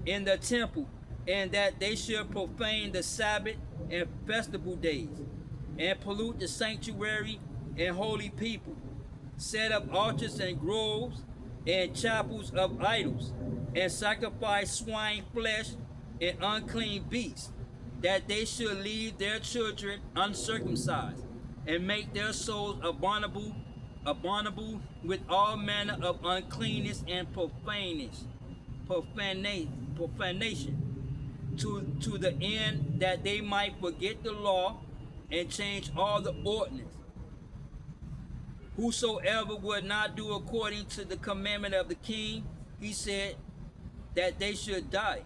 in the temple, and that they should profane the Sabbath and festival days, and pollute the sanctuary and holy people, set up altars and groves and chapels of idols, and sacrifice swine flesh and unclean beasts, that they should leave their children uncircumcised, and make their souls abominable with all manner of uncleanness and profanation, to the end that they might forget the law and change all the ordinance. Whosoever would not do according to the commandment of the king, he said that they should die.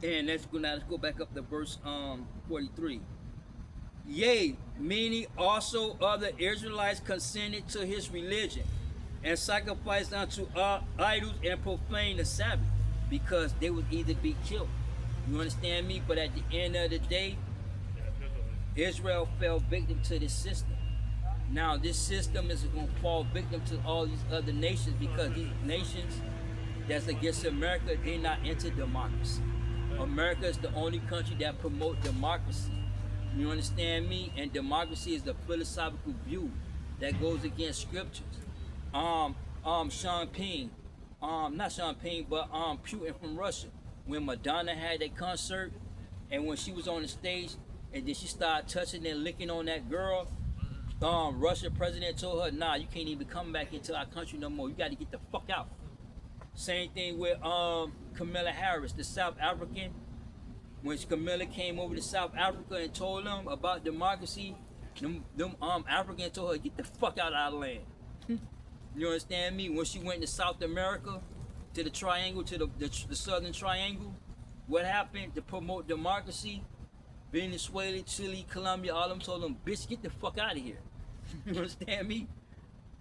And let's go back up to verse 43. Yea, many also other Israelites consented to his religion, and sacrificed unto idols and profaned the Sabbath, because they would either be killed. You understand me? But at the end of the day, Israel fell victim to this system. Now this system is going to fall victim to all these other nations, because these nations that's against America, they're not into democracy. America is the only country that promotes democracy. You understand me? And democracy is the philosophical view that goes against scriptures. Sean Penn, not Sean Penn, but Putin from Russia. When Madonna had that concert, and when she was on the stage, and then she started touching and licking on that girl, Russia president told her, nah, you can't even come back into our country no more. You got to get the fuck out. Same thing with Kamala Harris, the South African. When Camilla came over to South Africa and told them about democracy, them Africans told her, get the fuck out of our land. You understand me? When she went to South America, to the triangle, to the southern triangle, what happened to promote democracy? Venezuela, Chile, Colombia, all of them told them, bitch, get the fuck out of here. You understand me?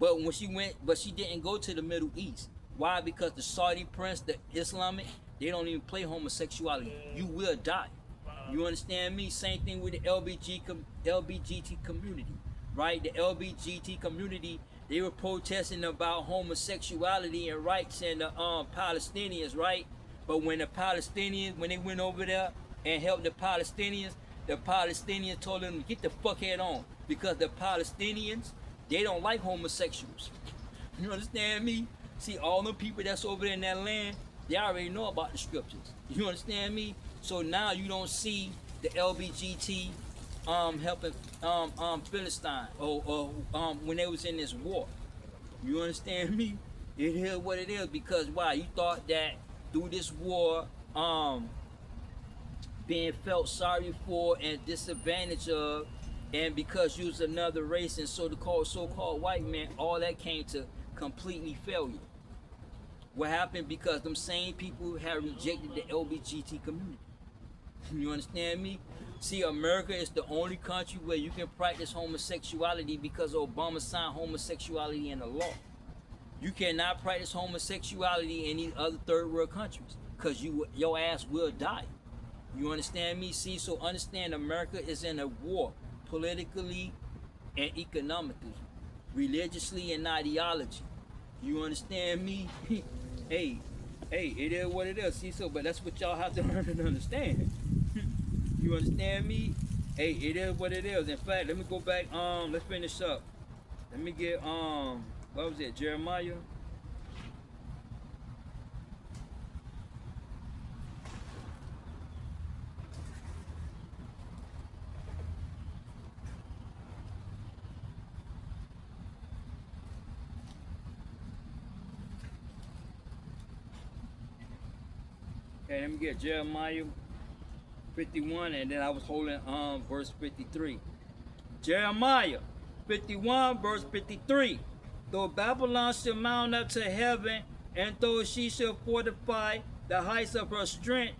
But when she went, but she didn't go to the Middle East. Why? Because the Saudi prince, the Islamic, they don't even play homosexuality. You will die. You understand me? Same thing with the LGBT community, right? The LGBT community, they were protesting about homosexuality and rights, and the Palestinians, right? But when the Palestinians, when they went over there and helped the Palestinians told them to get the fuck head on, because the Palestinians, they don't like homosexuals. You understand me? See, all the people that's over there in that land, they already know about the scriptures. You understand me? So now you don't see the LGBT helping Philistine or when they was in this war. You understand me? It is what it is, because why? You thought that through this war, being felt sorry for and disadvantaged of, and because you was another race and so-called white man, all that came to completely failure. What happened? Because them same people have rejected the LBGT community. You understand me? See, America is the only country where you can practice homosexuality because Obama signed homosexuality in the law. You cannot practice homosexuality in these other third world countries because your ass will die. You understand me? See, so understand America is in a war politically and economically, religiously and ideology. You understand me? hey, it is what it is. See, so but that's what y'all have to learn and understand. You understand me? Hey, it is what it is. In fact, let me go back. Let's finish up. Let me get what was it? Jeremiah. Okay, let me get Jeremiah 51, and then I was holding verse 53. Jeremiah 51 verse 53. Though Babylon shall mount up to heaven, and though she shall fortify the heights of her strength,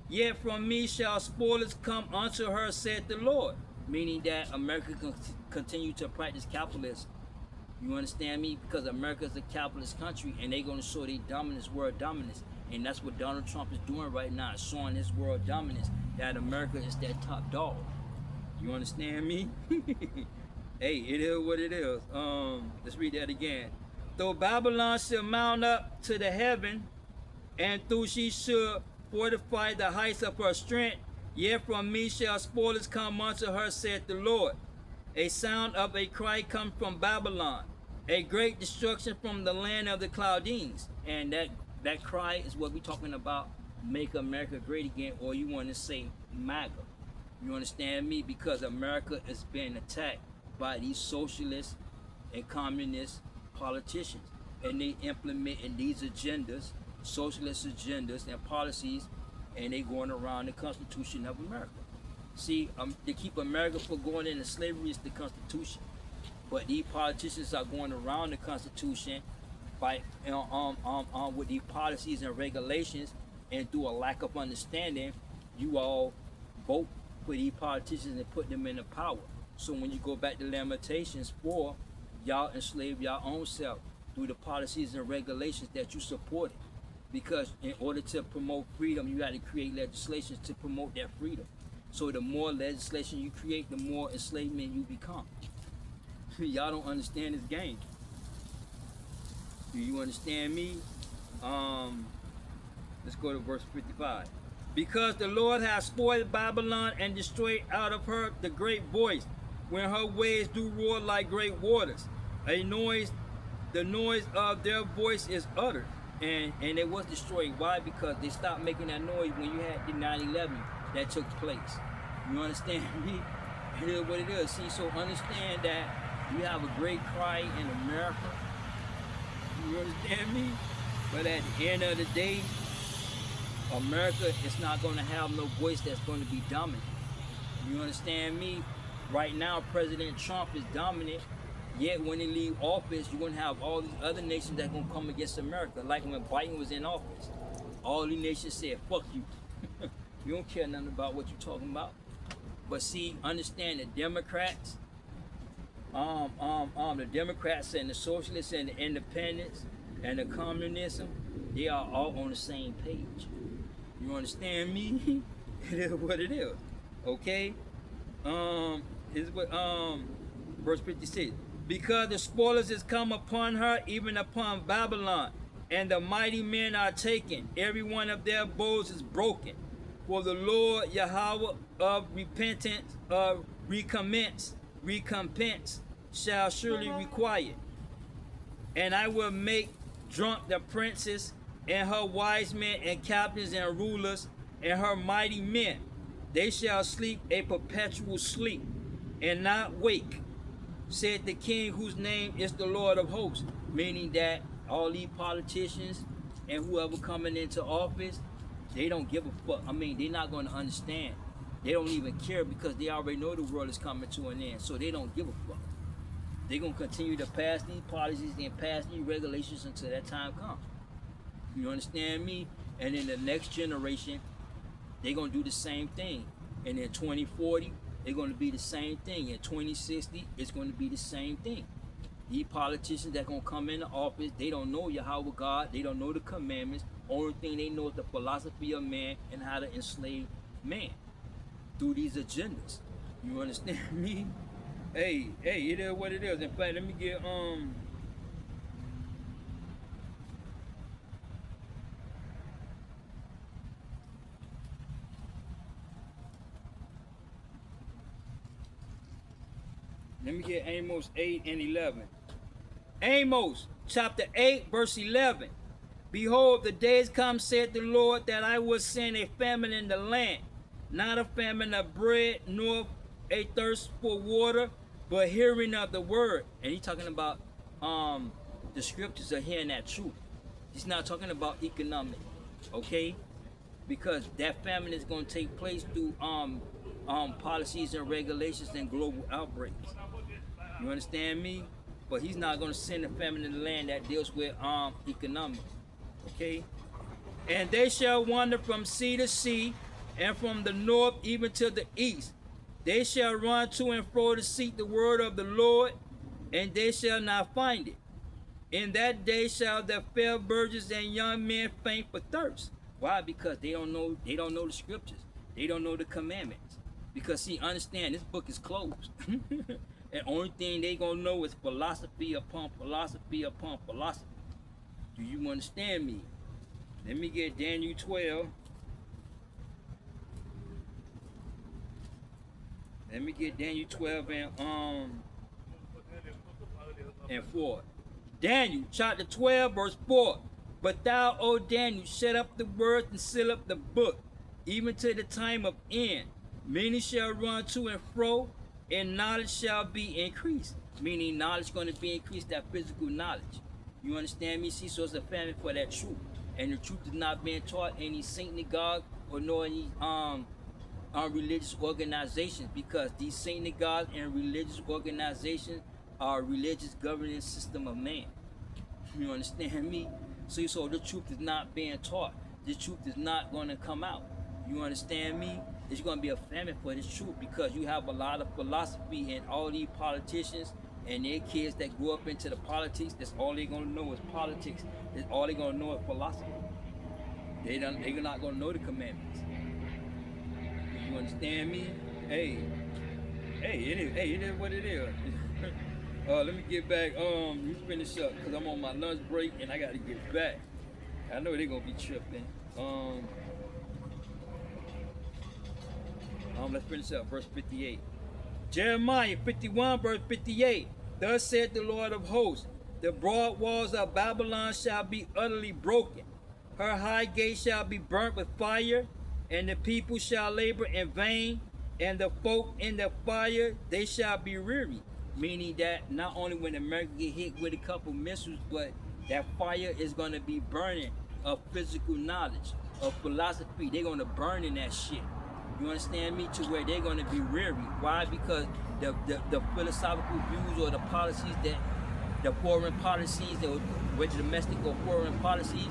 yet from me shall spoilers come unto her, said the Lord. Meaning that America can continue to practice capitalism. You understand me? Because America is a capitalist country, and they're going to show their dominance, world dominance. And that's what Donald Trump is doing right now, showing his world dominance, that America is that top dog. You understand me? Hey, it is what it is. Let's read that again. Though Babylon shall mount up to the heaven, and though she should fortify the heights of her strength, yet from me shall spoilers come unto her, saith the Lord. A sound of a cry comes from Babylon, a great destruction from the land of the Chaldeans. And that cry is what we're talking about, make America great again, or you want to say MAGA. You understand me? Because America is being attacked by these socialists and communist politicians, and they implementing these agendas, socialist agendas and policies, and they going around the Constitution of America. See, to keep America from going into slavery is the Constitution, but these politicians are going around the Constitution by with these policies and regulations, and through a lack of understanding, you all vote for these politicians and put them into power. So when you go back to Lamentations 4, y'all enslave your own self through the policies and regulations that you supported. Because in order to promote freedom, you got to create legislation to promote that freedom. So the more legislation you create, the more enslavement you become. Y'all don't understand this game. Do you understand me? Let's go to verse 55. Because the Lord has spoiled Babylon and destroyed out of her the great voice, when her waves do roar like great waters. The noise of their voice is uttered. And it was destroyed. Why? Because they stopped making that noise when you had the 9/11 that took place. You understand me? It is what it is. See, so understand that you have a great cry in America. You understand me? But at the end of the day, America is not going to have no voice that's going to be dominant. You understand me? Right now, President Trump is dominant. Yet when they leave office, you're going to have all these other nations that are going to come against America. Like when Biden was in office, all these nations said, fuck you. You don't care nothing about what you're talking about. But see, understand the Democrats, the Democrats and the socialists and the independents and the communism, they are all on the same page. You understand me? It is what it is. Okay? Is what verse 56. Because the spoilers is come upon her, even upon Babylon, and the mighty men are taken. Every one of their bows is broken. For the Lord Yahweh of repentance, of recompense shall surely require. And I will make drunk the princess and her wise men and captains and rulers and her mighty men. They shall sleep a perpetual sleep and not wake, said the King whose name is the Lord of hosts. Meaning that all these politicians and whoever coming into office, they don't give a fuck. I mean, they're not going to understand. They don't even care because they already know the world is coming to an end, so they don't give a fuck. They're going to continue to pass these policies and pass these regulations until that time comes. You understand me? And in the next generation, they're going to do the same thing. And in 2040, they're going to be the same thing. In 2060, it's going to be the same thing. These politicians that going to come into office, they don't know Yahweh God. They don't know the commandments. Only thing they know is the philosophy of man and how to enslave man through these agendas. You understand me? Hey, it is what it is. In fact, let me get Amos 8 and 11. Amos chapter 8 verse 11. Behold, the days come, said the Lord, that I will send a famine in the land, not a famine of bread, nor a thirst for water, but hearing of the word. And he's talking about the scriptures are hearing that truth. He's not talking about economic, okay? Because that famine is going to take place through policies and regulations and global outbreaks. You understand me? But he's not going to send a famine in the land that deals with economic. Okay? And they shall wander from sea to sea, and from the north even to the east. They shall run to and fro to seek the word of the Lord, and they shall not find it. In that day shall the fair virgins and young men faint for thirst. Why? Because they don't know the scriptures. They don't know the commandments. Because see, understand, this book is closed. And only thing they gonna know is philosophy upon philosophy upon philosophy. Do you understand me? Let me get Daniel 12. Let me get Daniel 12 and 4. Daniel chapter 12 verse 4. But thou, O Daniel, shut up the words and seal up the book, even to the time of end. Many shall run to and fro, and knowledge shall be increased. Meaning knowledge going to be increased, that physical knowledge. You understand me? See, so it's a famine for that truth. And the truth is not being taught in any synagogue or nor any religious organizations, because these synagogues and religious organizations are a religious governance system of man. You understand me? So the truth is not being taught. The truth is not going to come out. You understand me? It's going to be a famine for this truth, because you have a lot of philosophy and all these politicians and their kids that grow up into the politics. That's all they're going to know is politics. That's all they're going to know is philosophy. They're not going to know the commandments. You understand me? Hey, it is what it is. Let me get back. You finish up, because I'm on my lunch break and I got to get back. I know they're going to be tripping. Let's finish up verse 58. Jeremiah 51 verse 58. Thus said the Lord of hosts, the broad walls of Babylon shall be utterly broken. Her high gate shall be burnt with fire, and the people shall labor in vain, and the folk in the fire, they shall be weary. Meaning that not only when America get hit with a couple missiles, but that fire is going to be burning of physical knowledge, of philosophy. They're going to burn in that shit. You understand me? To where they're going to be weary. Why? Because the philosophical views or the policies that the foreign policies, whether domestic or foreign policies,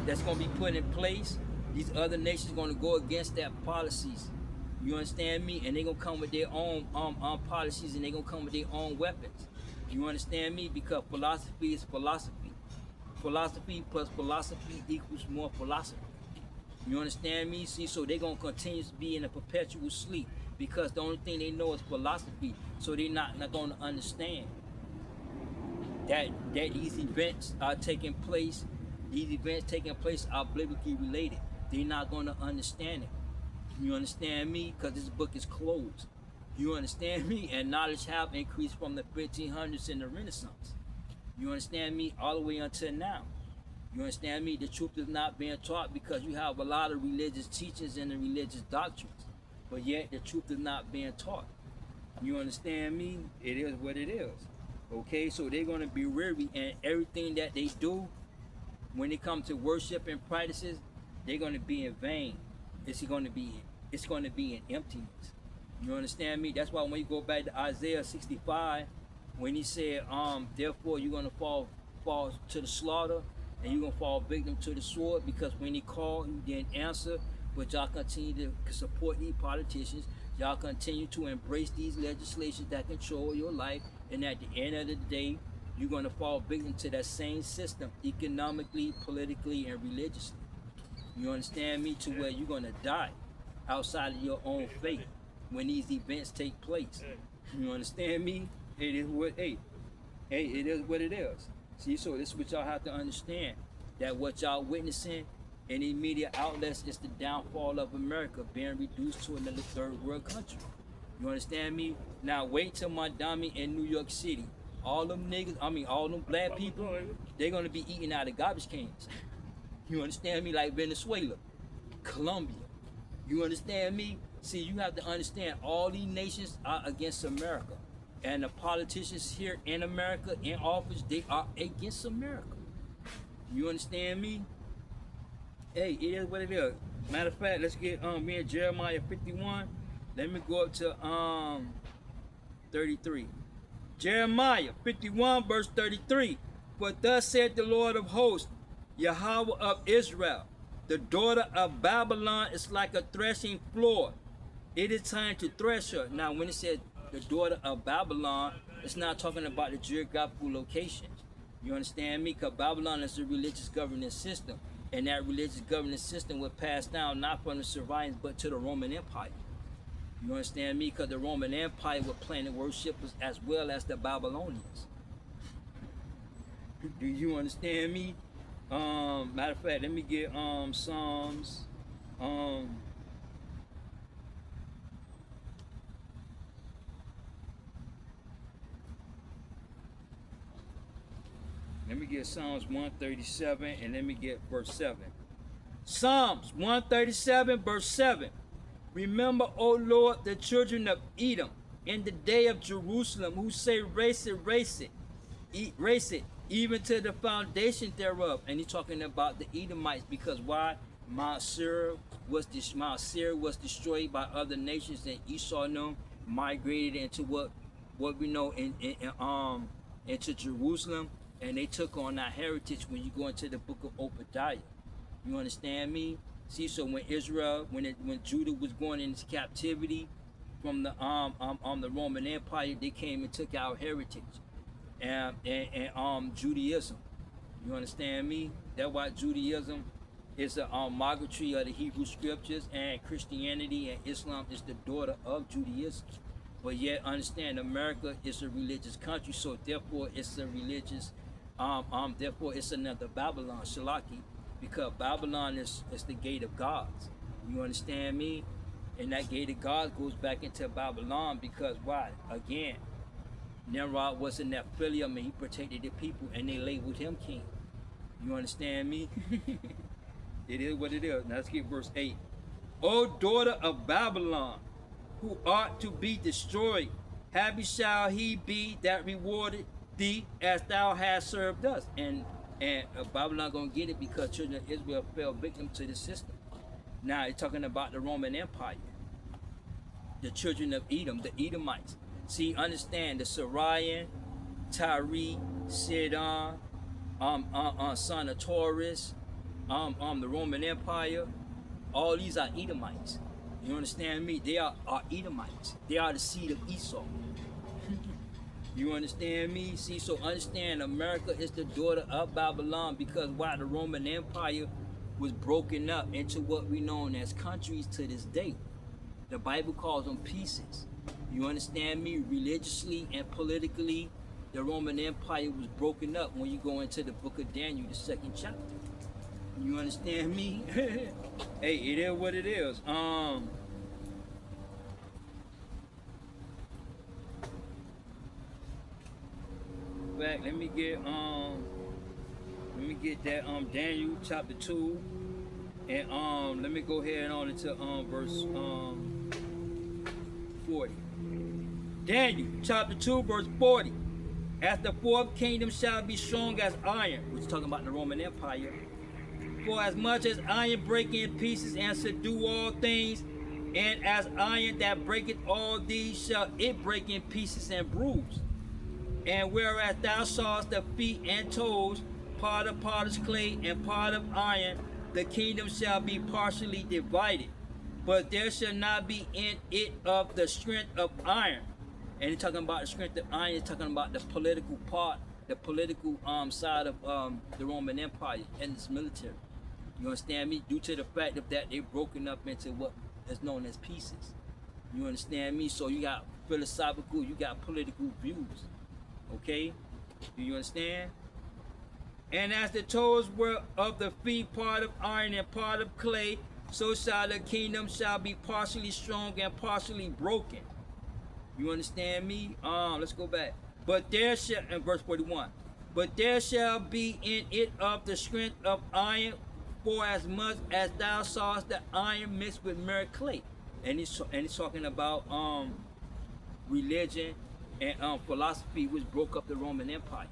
that's going to be put in place, these other nations are going to go against that policies. You understand me? And they're going to come with their own policies, and they're going to come with their own weapons. You understand me? Because philosophy is philosophy. Philosophy plus philosophy equals more philosophy. You understand me? See, so they're going to continue to be in a perpetual sleep, because the only thing they know is philosophy. So they're not going to understand that these events are taking place. These events taking place are biblically related. They're not going to understand it. You understand me? Because this book is closed. You understand me? And knowledge have increased from the 1500s in the Renaissance. You understand me? All the way until now. You understand me? The truth is not being taught, because you have a lot of religious teachings and the religious doctrines, but yet the truth is not being taught. You understand me? It is what it is. Okay, so they're going to be weary, and everything that they do when it comes to worship and practices, they're going to be in vain. It's going to be in emptiness. You understand me? That's why when you go back to Isaiah 65, when he said, therefore you're going to fall to the slaughter, and you're going to fall victim to the sword, because when he called, you didn't answer, but y'all continue to support these politicians. Y'all continue to embrace these legislations that control your life, and at the end of the day, you're going to fall victim to that same system, economically, politically, and religiously. You understand me? To where you're going to die outside of your own faith when these events take place. You understand me? It is what, it is what it is. See, so this is what y'all have to understand, that what y'all witnessing in the media outlets is the downfall of America being reduced to another third world country. You understand me? Now wait till Miami in New York City. All them niggas, all them black people, they're gonna be eating out of garbage cans. You understand me? Like Venezuela, Colombia. You understand me? See, you have to understand all these nations are against America. And the politicians here in America, in office, they are against America. You understand me? Hey, it is what it is. Matter of fact, let's get me and Jeremiah 51. Let me go up to 33. Jeremiah 51 verse 33. For thus said the Lord of hosts, Yahweh of Israel, the daughter of Babylon is like a threshing floor. It is time to thresh her. Now when it says the daughter of Babylon, it's not talking about the geographical location. You understand me? Because Babylon is a religious governance system. And that religious governance system was passed down not from the Syrians but to the Roman Empire. You understand me? Because the Roman Empire were planet worshippers as well as the Babylonians. Do you understand me? Matter of fact, let me get Psalms. Let me get Psalms 137 and let me get verse 7. Psalms 137 verse 7. Remember, O Lord, the children of Edom in the day of Jerusalem, who say, race it, even to the foundation thereof. And he's talking about the Edomites, because why? Mount Seir was destroyed by other nations, and Esau migrated into what we know into Jerusalem, and they took on our heritage. When you go into the book of Obadiah, you understand me? See, so when Israel, when Judah was going into captivity from the Roman Empire, they came and took our heritage and Judaism. You understand me? That's why Judaism is a migratory of the Hebrew scriptures, and Christianity and Islam is the daughter of Judaism. But yet, understand, America is a religious country, so therefore it's a religious, therefore it's another Babylon, Shalaki, because Babylon is the gate of gods. You understand me? And that gate of gods goes back into Babylon, because why? Again, Nimrod was a Nephilim, and he protected the people, and they labeled him king. You understand me? It is what it is. Now let's get verse 8. O daughter of Babylon, who art to be destroyed, happy shall he be that rewarded thee as thou hast served us. And Babylon gonna get it because children of Israel fell victim to the system. Now it's talking about the Roman Empire, the children of Edom, the Edomites. See, understand, the Syrian, Tyre, Sidon, son of Taurus, the Roman Empire, all these are Edomites. You understand me? They are Edomites. They are the seed of Esau. You understand me? See, so understand, America is the daughter of Babylon, because why? The Roman Empire was broken up into what we know as countries to this day. The Bible calls them pieces. You understand me? Religiously and politically, the Roman Empire was broken up when you go into the book of Daniel, the 2nd chapter. You understand me? Hey, it is what it is. Back, let me get that Daniel chapter 2, and let me go ahead on into verse 40. Daniel chapter 2 verse 40. As the fourth kingdom shall be strong as iron, which is talking about the Roman Empire. For as much as iron break in pieces and subdue all things, and as iron that breaketh all these shall it break in pieces and bruise. And whereas thou sawest the feet and toes, part of potter's clay and part of iron, the kingdom shall be partially divided. But there shall not be in it of the strength of iron. And he's talking about the strength of iron, he's talking about the political part, the political side of the Roman Empire and its military. You understand me? Due to the fact of that they've broken up into what is known as pieces. You understand me? So you got philosophical, you got political views. Okay? Do you understand? And as the toes were of the feet part of iron and part of clay, so shall the kingdom shall be partially strong and partially broken. You understand me? Let's go back. But there shall, in verse 41, but there shall be in it of the strength of iron, for as much as thou sawest the iron mixed with mere clay. And he's talking about religion and philosophy, which broke up the Roman Empire.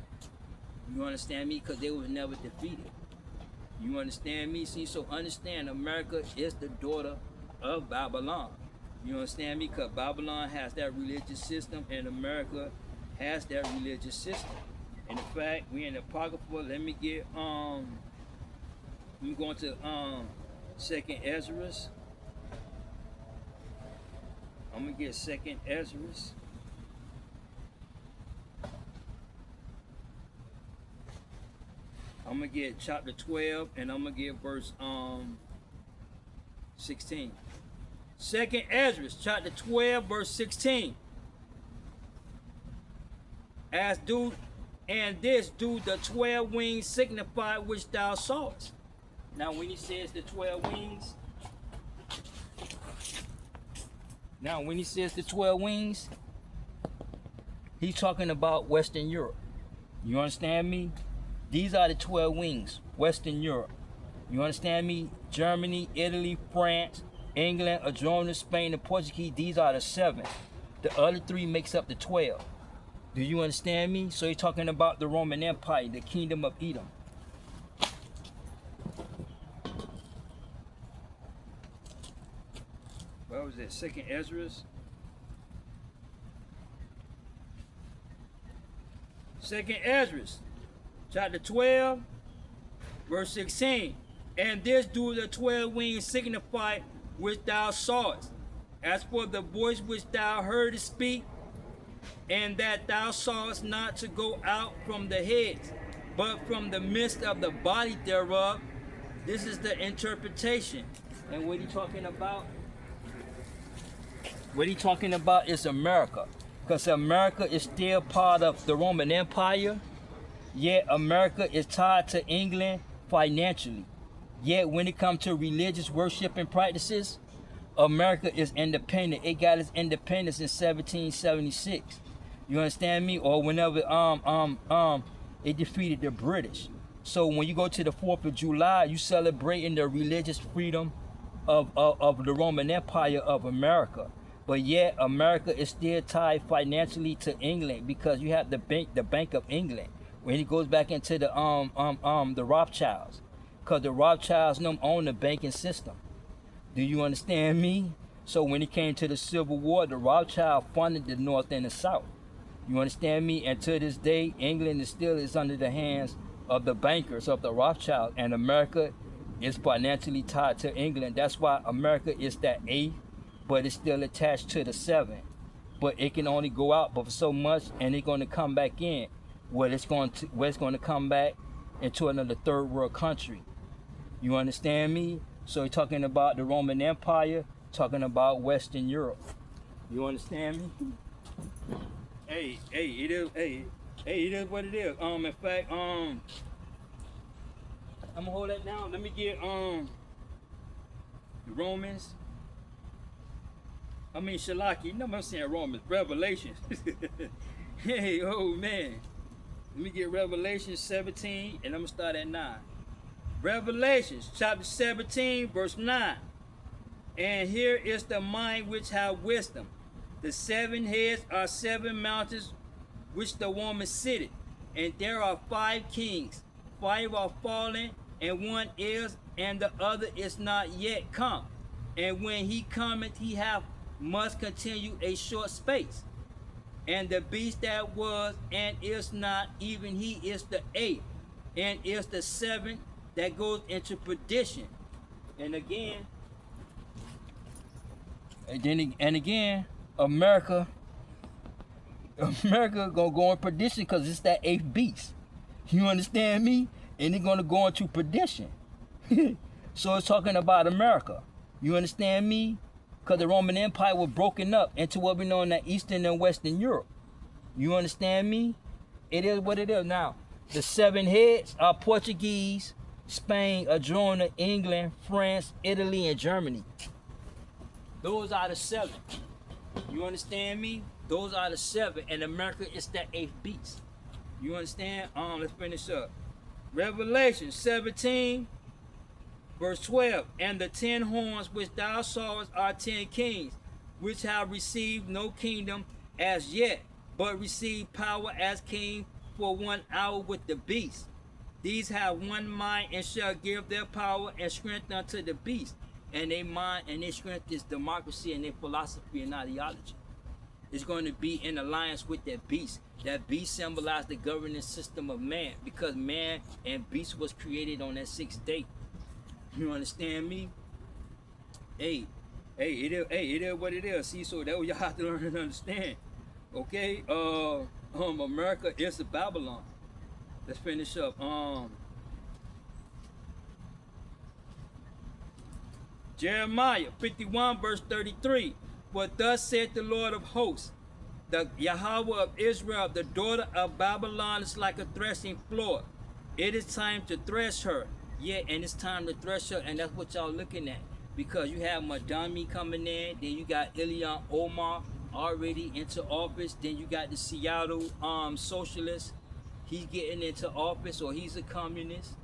You understand me? Because they was never defeated. You understand me? See, so understand, America is the daughter of Babylon. You understand me? Because Babylon has that religious system, and America has that religious system. And in fact, we in the Apocrypha. Let me get we're going to Second Ezra's. I'm gonna get Second Ezra's. I'm gonna get chapter 12, and I'm gonna get verse 16. Second Ezra, chapter 12, verse 16. As do and this do the 12 wings signify which thou sawest. Now when he says the 12 wings, he's talking about Western Europe. You understand me? These are the 12 wings, Western Europe. You understand me? Germany, Italy, France, England, Adrona, Spain, and Portuguese. These are the 7. The other 3 makes up the 12. Do you understand me? So he's talking about the Roman Empire, the kingdom of Edom. What was that? Second Ezra's. Second Ezra's, chapter 12, verse 16. And this do the 12 wings signify which thou sawest. As for the voice which thou heardest speak, and that thou sawest not to go out from the heads, but from the midst of the body thereof, this is the interpretation. And what he talking about? What he talking about is America. Because America is still part of the Roman Empire, yet America is tied to England financially. Yet when it comes to religious worship and practices, America is independent. It got its independence in 1776. You understand me? Or whenever it defeated the British. So when you go to the 4th of July, you celebrating the religious freedom of the Roman Empire of America. But yet America is still tied financially to England, because you have the Bank of England, when it goes back into the Rothschilds, because the Rothschilds own the banking system. Do you understand me? So when it came to the Civil War, the Rothschild funded the North and the South. You understand me? And to this day, England is under the hands of the bankers of the Rothschild, and America is financially tied to England. That's why America is that 8th, but it's still attached to the 7th. But it can only go out but for so much, and it's going to come back in where it's going to come back into another third world country. You understand me? So you're talking about the Roman Empire, talking about Western Europe. You understand me? It is what it is. In fact, I'm gonna hold that down. Let me get the Romans. Shalaki. You know what I'm saying? Romans, Revelations. Hey, oh man. Let me get Revelation 17, and I'm gonna start at 9. Revelations chapter 17, verse 9. And here is the mind which have wisdom. The 7 heads are 7 mountains which the woman sitteth. And there are 5 kings, 5 are fallen, and one is, and the other is not yet come. And when he cometh, he hath must continue a short space. And the beast that was and is not, even he is the 8th, and is the 7th that goes into perdition. And again, America gonna go in perdition because it's that 8th beast. You understand me? And they're gonna go into perdition. So it's talking about America. You understand me? Because the Roman Empire was broken up into what we know in the Eastern and Western Europe. You understand me? It is what it is. Now, the 7 heads are Portuguese, Spain, Adrona, England, France, Italy, and Germany. Those are the 7. You understand me? Those are the 7. And America is that 8th beast. You understand? Let's finish up. Revelation 17. Verse 12, and the 10 horns which thou sawest are 10 kings, which have received no kingdom as yet, but receive power as king for 1 hour with the beast. These have one mind and shall give their power and strength unto the beast. And their mind and their strength is democracy and their philosophy and ideology. It's going to be in alliance with that beast. That beast symbolized the governing system of man, because man and beast was created on that 6th day. You understand me? It is what it is. See, so that what y'all have to learn and understand. Okay? America is a Babylon. Let's finish up. Jeremiah 51 verse 33. For thus saith the Lord of hosts, the Yahweh of Israel, the daughter of Babylon is like a threshing floor. It is time to thresh her. Yeah, and it's time to thresh her, and that's what y'all looking at. Because you have Madami coming in, then you got Ilhan Omar already into office, then you got the Seattle socialist. He's getting into office, or he's a communist.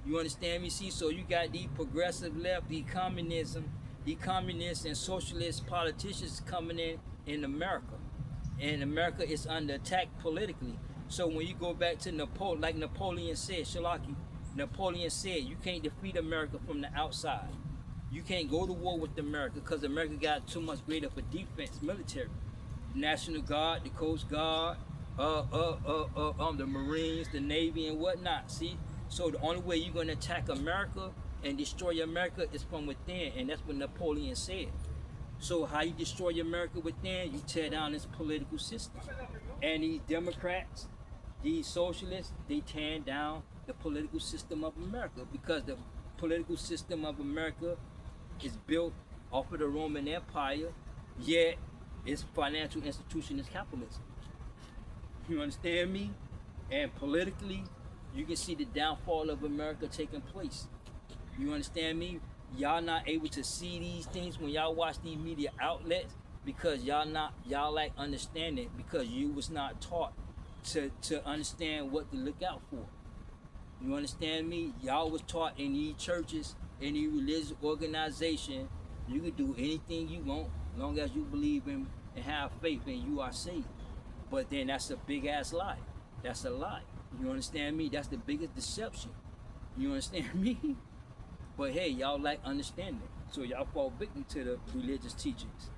You understand me? See, so you got the progressive left, the communists and socialist politicians coming in America. And America is under attack politically. So when you go back to Napoleon, like Napoleon said, Shalaki, Napoleon said, you can't defeat America from the outside. You can't go to war with America because America got too much greater for defense, military. National Guard, the Coast Guard, the Marines, the Navy, and whatnot. See? So the only way you're going to attack America and destroy America is from within, and that's what Napoleon said. So how you destroy America within, you tear down this political system. And these Democrats, these socialists, they tear down the political system of America, because the political system of America is built off of the Roman Empire, yet its financial institution is capitalism. You understand me? And politically, you can see the downfall of America taking place. You understand me? Y'all not able to see these things when y'all watch these media outlets, because y'all lack understanding, because you was not taught to understand what to look out for. You understand me? Y'all was taught in these churches, in these religious organization, you can do anything you want, as long as you believe in and have faith and you are saved. But then that's a big ass lie. That's a lie. You understand me? That's the biggest deception. You understand me? But hey, y'all lack understanding, so y'all fall victim to the religious teachings.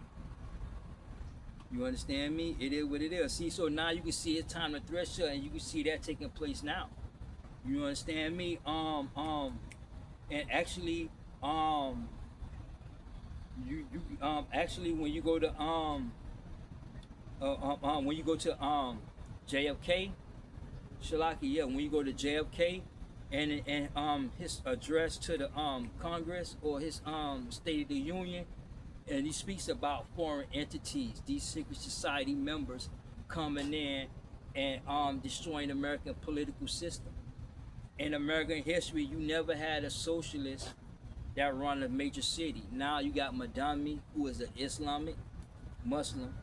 You understand me? It is what it is. See, so now you can see it's time to thresh her, and you can see that taking place now. You understand me? And actually, actually, when you go to JFK, Shalaki, yeah, when you go to JFK, and his address to the Congress, or his State of the Union, and he speaks about foreign entities, these secret society members coming in and destroying the American political system. In American history, you never had a socialist that run a major city. Now you got Madami, who is an Islamic Muslim.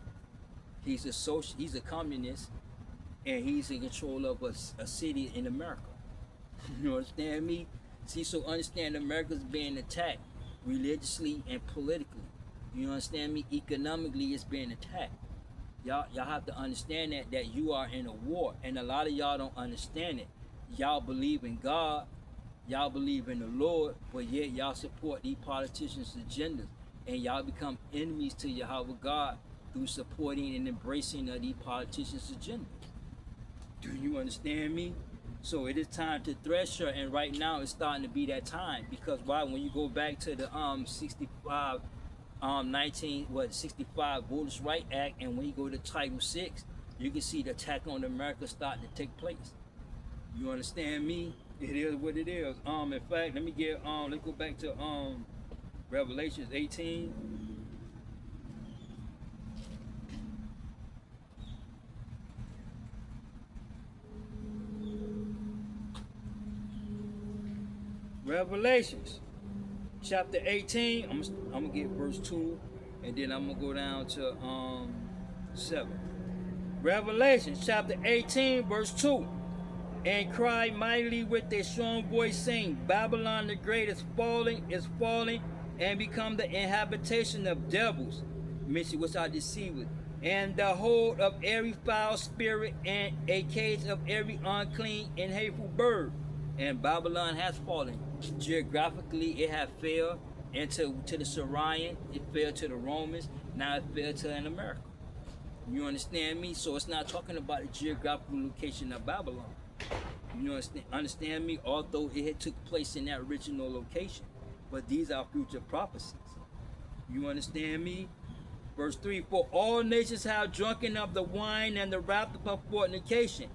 He's a communist, and he's in control of a city in America. You understand me? See, so understand America's being attacked religiously and politically. You understand me? Economically, it's being attacked. Y'all have to understand that you are in a war, and a lot of y'all don't understand it. Y'all believe in God, y'all believe in the Lord, but yet y'all support these politicians' agendas, and y'all become enemies to Yahweh God through supporting and embracing of these politicians' agendas. Do you understand me? So it is time to thresh her, and right now it's starting to be that time, because why? When you go back to the 65 65 Voter's Right Act, and when you go to Title 6, you can see the attack on America starting to take place. You understand me? It is what it is. In fact, let's go back to Revelations 18. Revelations chapter 18. I'm gonna get verse 2, and then I'm gonna go down to 7. Revelation chapter 18, verse 2. And cried mightily with a strong voice, saying, Babylon the great is falling, and become the inhabitation of devils, which are deceivers, and the hold of every foul spirit, and a cage of every unclean and hateful bird. And Babylon has fallen. Geographically, it had fell into the Syrian, it fell to the Romans, now it fell to in America. You understand me? So it's not talking about the geographical location of Babylon. You understand me? Although it had took place in that original location, but these are future prophecies. You understand me? Verse 3, for all nations have drunken of the wine and the wrath of fornication,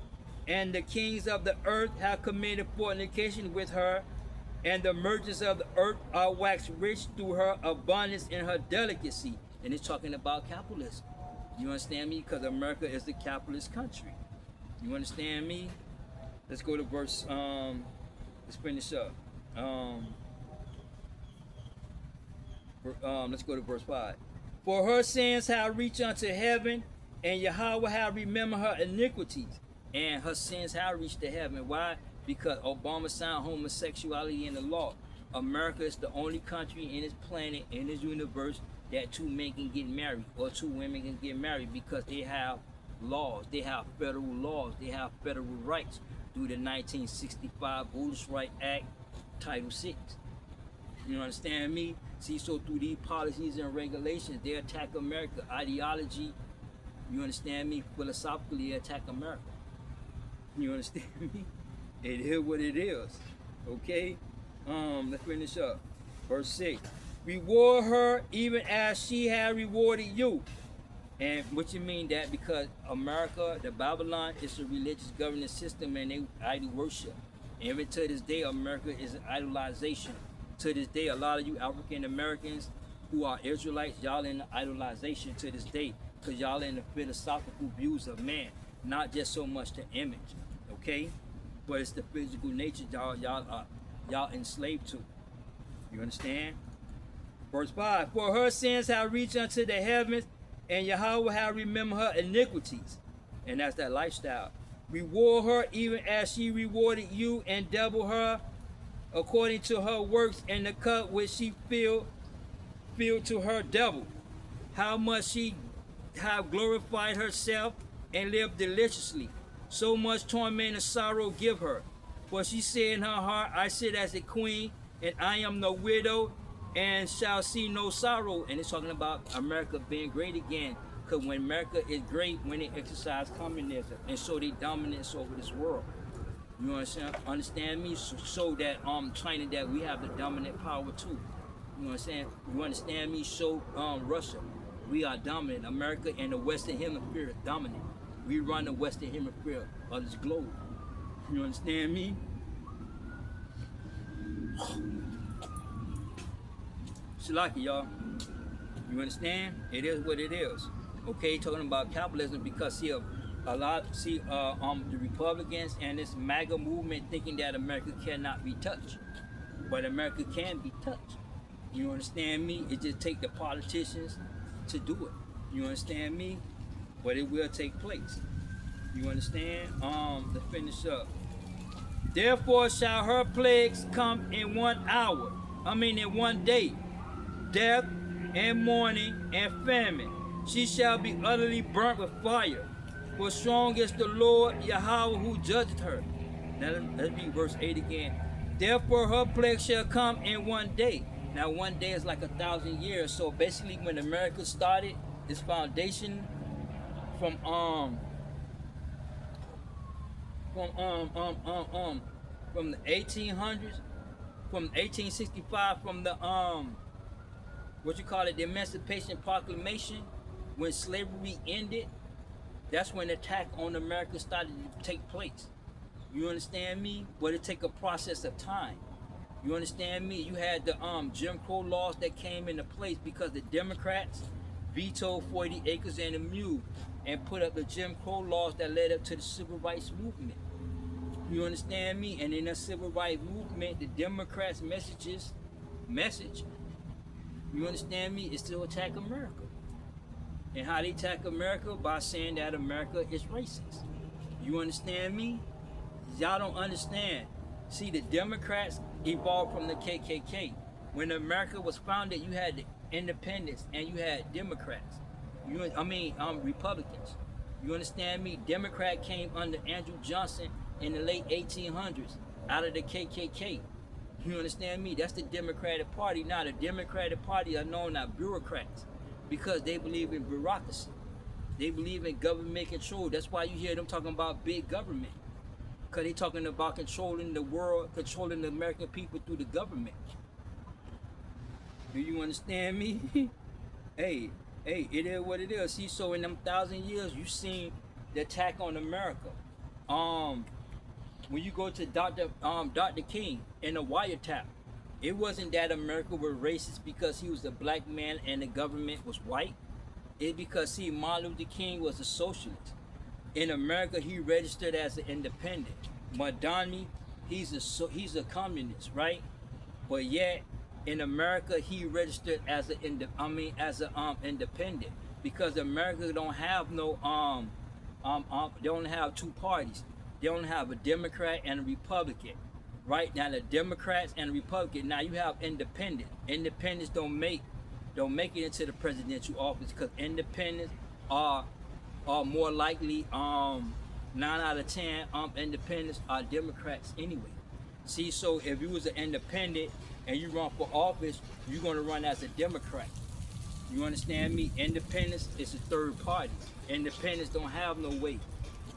and the kings of the earth have committed fornication with her, and the merchants of the earth are waxed rich through her abundance and her delicacy. And it's talking about capitalism. You understand me? Because America is the capitalist country. You understand me? Let's go to verse, let's finish up. Let's go to verse 5. For her sins have reached unto heaven, and Yahweh have remembered her iniquities. And her sins have reached to heaven. Why? Because Obama signed homosexuality in the law. America is the only country in this planet, in this universe, that two men can get married, or two women can get married, because they have laws. They have federal laws. They have federal rights through the 1965 Voter's Right Act, Title 6. You understand me? See, so through these policies and regulations, they attack America. Ideology, you understand me? Philosophically, they attack America. You understand me? It is what it is. Okay? Let's finish up. Verse 6. Reward her even as she had rewarded you. And what you mean that? Because America, the Babylon, is a religious governing system, and they idol worship. And even to this day, America is an idolization. To this day, a lot of you African Americans who are Israelites, y'all in the idolization to this day, because y'all in the philosophical views of man, not just so much the image, okay? But it's the physical nature y'all enslaved to. You understand? Verse 5. For her sins have reached unto the heavens, and Yahweh have remembered her iniquities. And that's that lifestyle. Reward her even as she rewarded you, and double her according to her works, and the cup which she filled to her double. How much she have glorified herself and lived deliciously. So much torment and sorrow give her. For she said in her heart, I sit as a queen, and I am no widow, and shall see no sorrow. And it's talking about America being great again. Because when America is great, when they exercise communism, and so they dominance over this world. You understand me? So that China, that we have the dominant power too. You understand? You understand me? So Russia, we are dominant. America and the Western Hemisphere is dominant. We run the Western Hemisphere of this globe. You understand me? Shalaki, y'all. You understand? It is what it is. Okay, talking about capitalism, because the Republicans and this MAGA movement thinking that America cannot be touched. But America can be touched. You understand me? It just take the politicians to do it. You understand me? But it will take place. You understand? Let's finish up. Therefore shall her plagues come in 1 hour. In 1 day. Death and mourning and famine She shall be utterly burnt with fire. For strong is the Lord Yahweh who judgeth her. Now let's read verse 8 again. Therefore her plague shall come in one day. Now 1 day is like 1,000 years. So basically when America started, its foundation from from um um um um from the 1800s, from 1865, from the what you call it, the Emancipation Proclamation, when slavery ended, that's when the attack on America started to take place. You understand me? But it take a process of time. You understand me? You had the Jim Crow laws that came into place because the Democrats vetoed 40 acres and a mule and put up the Jim Crow laws that led up to the civil rights movement. You understand me? And in the civil rights movement, the Democrats' message, you understand me, is to attack America. And how they attack America? By saying that America is racist. You understand me? Y'all don't understand. See, the Democrats evolved from the KKK. When America was founded, you had the independents and you had Democrats. Republicans. You understand me? Democrat came under Andrew Johnson in the late 1800s out of the KKK. You understand me? That's the Democratic Party. Now, the Democratic Party are known as bureaucrats because they believe in bureaucracy. They believe in government control. That's why you hear them talking about big government. Because they talking about controlling the world, controlling the American people through the government. Do you understand me? Hey, it is what it is. See, so in them 1,000 years, you seen the attack on America. When you go to Dr. King in the wiretap, it wasn't that America was racist because he was a black man and the government was white. It's because, see, Martin Luther King was a socialist. In America, he registered as an independent. Madani, he's a communist, right? But yet, in America, he registered as an independent because America don't have no they don't have two parties. They don't have a Democrat and a Republican. Right now, the Democrats and the Republican. Now you have independent. Independents don't make it into the presidential office because independents are more likely 9 out of 10 independents are Democrats anyway. See, so if you was an independent and you run for office, you're gonna run as a Democrat. You understand me? Independence is a third party. Independents don't have no weight.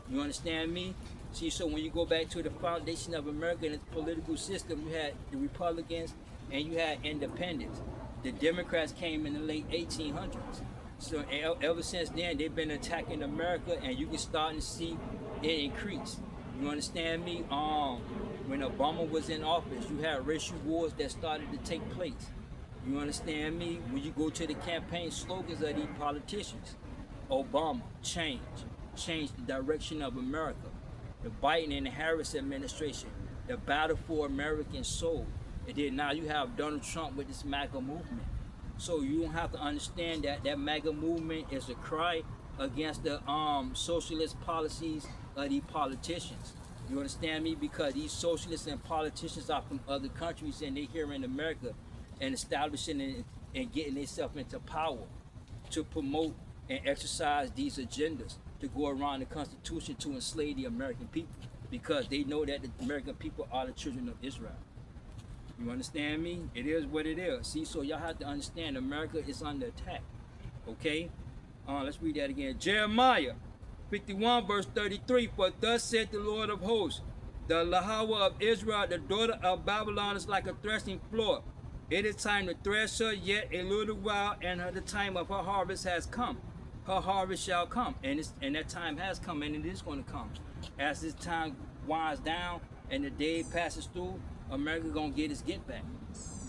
You understand me? See, so when you go back to the foundation of America and its political system, you had the Republicans and you had independents. The Democrats came in the late 1800s. So ever since then, they've been attacking America, and you can start to see it increase. You understand me? When Obama was in office, you had racial wars that started to take place. You understand me? When you go to the campaign slogans of these politicians, Obama, change the direction of America. The Biden and the Harris administration, the battle for American soul. And then now you have Donald Trump with this MAGA movement. So you don't have to understand that MAGA movement is a cry against the socialist policies of these politicians. You understand me? Because these socialists and politicians are from other countries and they're here in America and establishing and getting themselves into power to promote and exercise these agendas to go around the Constitution to enslave the American people because they know that the American people are the children of Israel. You understand me? It is what it is. See, so y'all have to understand America is under attack. Okay? Let's read that again. Jeremiah 51 verse 33. For thus said the Lord of hosts, the Yahweh of Israel, the daughter of Babylon is like a threshing floor. It is time to thresh her yet a little while, and the time of her harvest has come. Her harvest shall come, and that time has come, and it is going to come. As this time winds down and the day passes through, America gonna get its get back.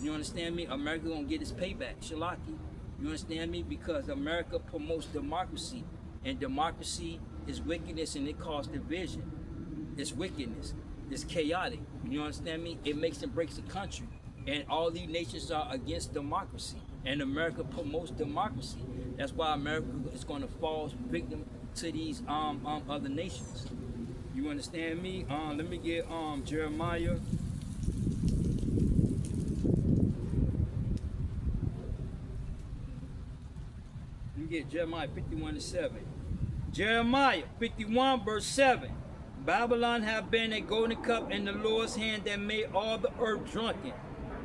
You understand me? America gonna get its payback. Shalaki. You understand me? Because America promotes democracy, and democracy is wickedness, and it causes division. It's wickedness. It's chaotic. You understand me? It makes and breaks the country, and all these nations are against democracy, and America promotes democracy. That's why America is gonna fall victim to these other nations. You understand me? Let me get Jeremiah. get Jeremiah 51:7. Jeremiah 51 verse 7. Babylon have been a golden cup in the Lord's hand that made all the earth drunken.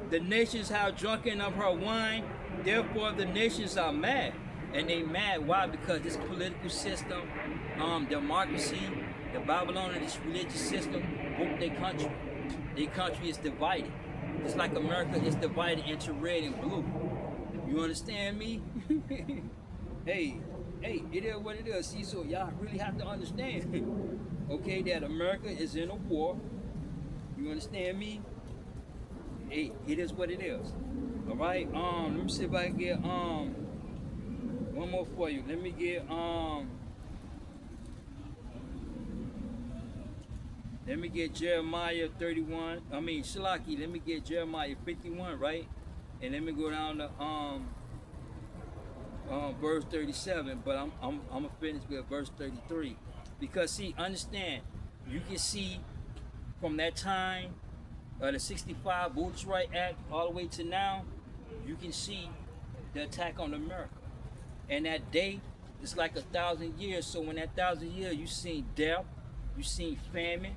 The nations have drunken of her wine. Therefore the nations are mad. And they mad. Why? Because this political system, democracy, the Babylonian, this religious system broke their country. Their country is divided. Just like America is divided into red and blue. You understand me? Hey, it is what it is. See, so y'all really have to understand, okay, that America is in a war. You understand me? Hey, it is what it is. All right. Let me see if I can get one more for you. Let me get Jeremiah 31. Shalaki. Let me get Jeremiah 51, right? And let me go down to verse 37, but I'm gonna finish with verse 33, because see, understand, you can see from that time, the 65 Votes Right Act all the way to now, you can see the attack on America. And that day, it's like 1,000 years. So in that 1,000 years, you seen death, you seen famine,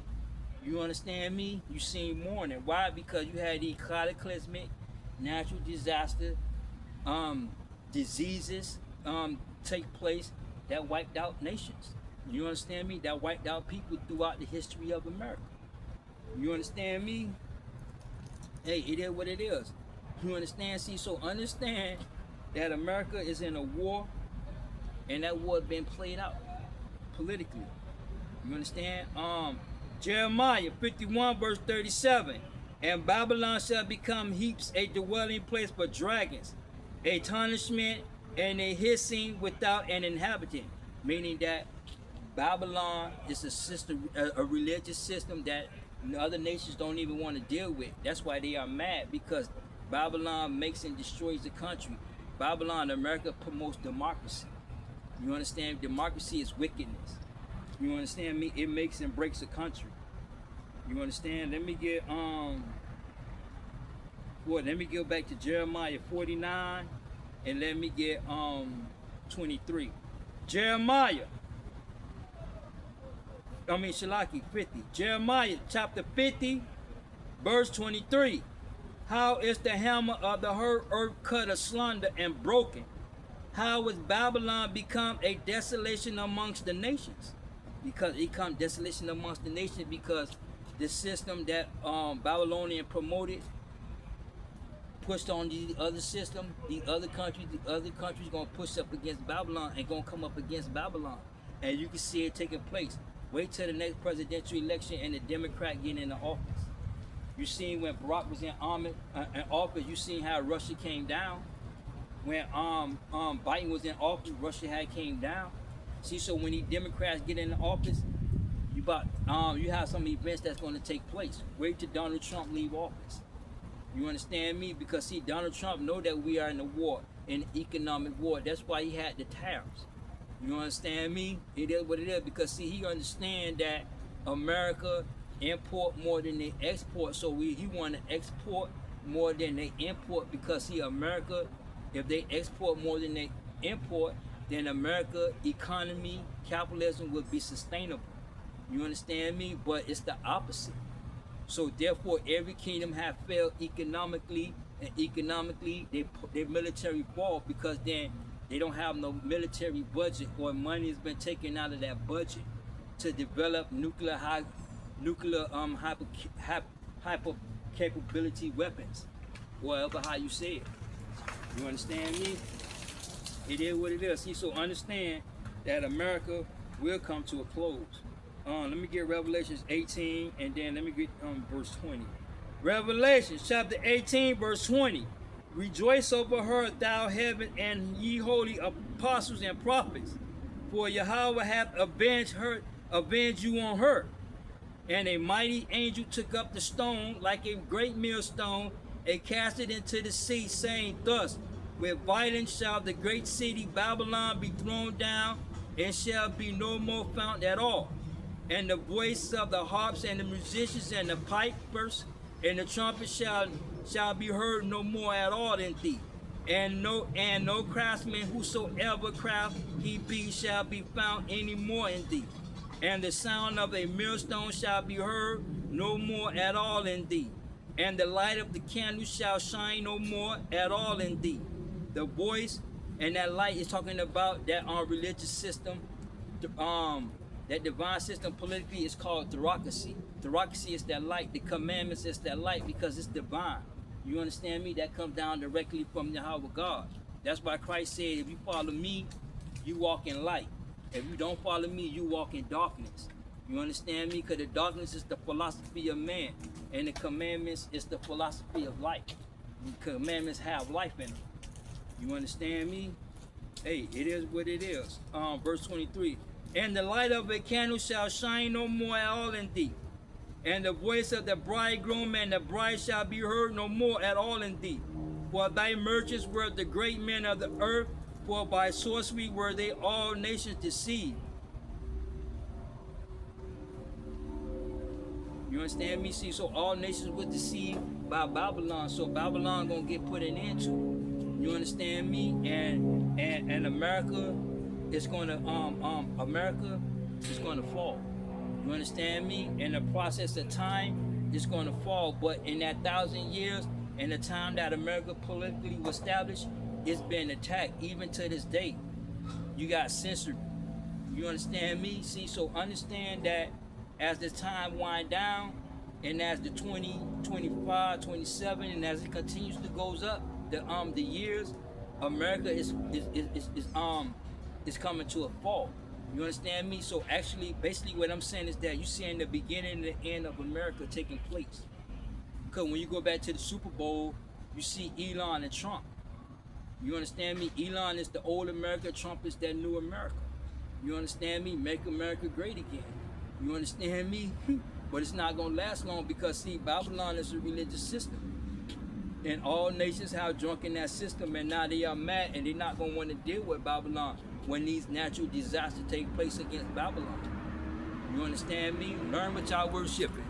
you understand me? You seen mourning. Why? Because you had the cataclysmic natural disaster, diseases take place that wiped out nations. You understand me? That wiped out people throughout the history of America. You understand me? Hey, it is what it is. You understand? See, so understand that America is in a war, and that war has been played out politically. You understand? Jeremiah 51 verse 37. And Babylon shall become heaps, a dwelling place for dragons, a tarnishment and a hissing without an inhabitant. Meaning that Babylon is a system, a religious system that other nations don't even want to deal with. That's why they are mad, because Babylon makes and destroys the country. Babylon, America promotes democracy. You understand? Democracy is wickedness. You understand me? It makes and breaks a country. You understand? Let me get let me go back to Jeremiah 49 and let me get 23. Shalaki 50. Jeremiah chapter 50 verse 23. How is the hammer of the earth cut asunder and broken? How is Babylon become a desolation amongst the nations? Because it comes desolation amongst the nations because the system that Babylonian promoted pushed on the other system, the other countries gonna push up against Babylon and gonna come up against Babylon. And you can see it taking place. Wait till the next presidential election and the Democrat getting into office. You seen when Barack was in office, you seen how Russia came down. When Biden was in office, Russia had came down. See, so when these Democrats get into office, you have some events that's going to take place. Wait till Donald Trump leave office. You understand me? Because see, Donald Trump know that we are in a war, an economic war. That's why he had the tariffs. You understand me? It is what it is. Because see, he understand that America import more than they export. So he want to export more than they import. Because see, America, if they export more than they import, then America economy, capitalism will be sustainable. You understand me? But it's the opposite. So therefore, every kingdom have failed economically, and economically their military fall, because then they don't have no military budget, or money has been taken out of that budget to develop nuclear hyper capability weapons, whatever how you say it. You understand me? It is what it is. See, so understand that America will come to a close. Let me get Revelations 18, and then let me get verse 20. Revelation chapter 18, verse 20. Rejoice over her, thou heaven, and ye holy apostles and prophets, for Yahweh hath avenged you on her. And a mighty angel took up the stone like a great millstone, and cast it into the sea, saying thus, with violence shall the great city Babylon be thrown down, and shall be no more found at all. And the voice of the harps and the musicians and the pipers and the trumpets shall be heard no more at all in thee. And no craftsman whosoever craft he be shall be found any more in thee. And the sound of a millstone shall be heard no more at all in thee. And the light of the candle shall shine no more at all in thee. The voice and that light is talking about that religious system, that divine system politically is called theocracy. Theocracy is that light. The commandments is that light because it's divine. You understand me? That comes down directly from Yahweh God. That's why Christ said, if you follow me, you walk in light. If you don't follow me, you walk in darkness. You understand me? Because the darkness is the philosophy of man. And the commandments is the philosophy of light. The commandments have life in them. You understand me? Hey, it is what it is. Verse 23. And the light of a candle shall shine no more at all in thee. And the voice of the bridegroom and the bride shall be heard no more at all in thee. For thy merchants were the great men of the earth, for by sorcery were they all nations deceived. You understand me? See, so all nations were deceived by Babylon. So Babylon gonna get put an end to. You understand me? And America is gonna America is gonna fall. You understand me? In the process of time, it's gonna fall. But in that 1,000 years, in the time that America politically was established, it's been attacked even to this day. You got censored. You understand me? See, so understand that as the time wind down, and as the 20, 25, 27, and as it continues to goes up, the years, America is coming to a fall. You understand me? So actually, basically what I'm saying is that you seeing the beginning and the end of America taking place. Because when you go back to the Super Bowl, you see Elon and Trump. You understand me? Elon is the old America, Trump is that new America. You understand me? Make America great again. You understand me? But it's not going to last long because, see, Babylon is a religious system. And all nations have drunk in that system, and now they are mad, and they're not going to want to deal with Babylon when these natural disasters take place against Babylon. You understand me? Learn what y'all worshiping.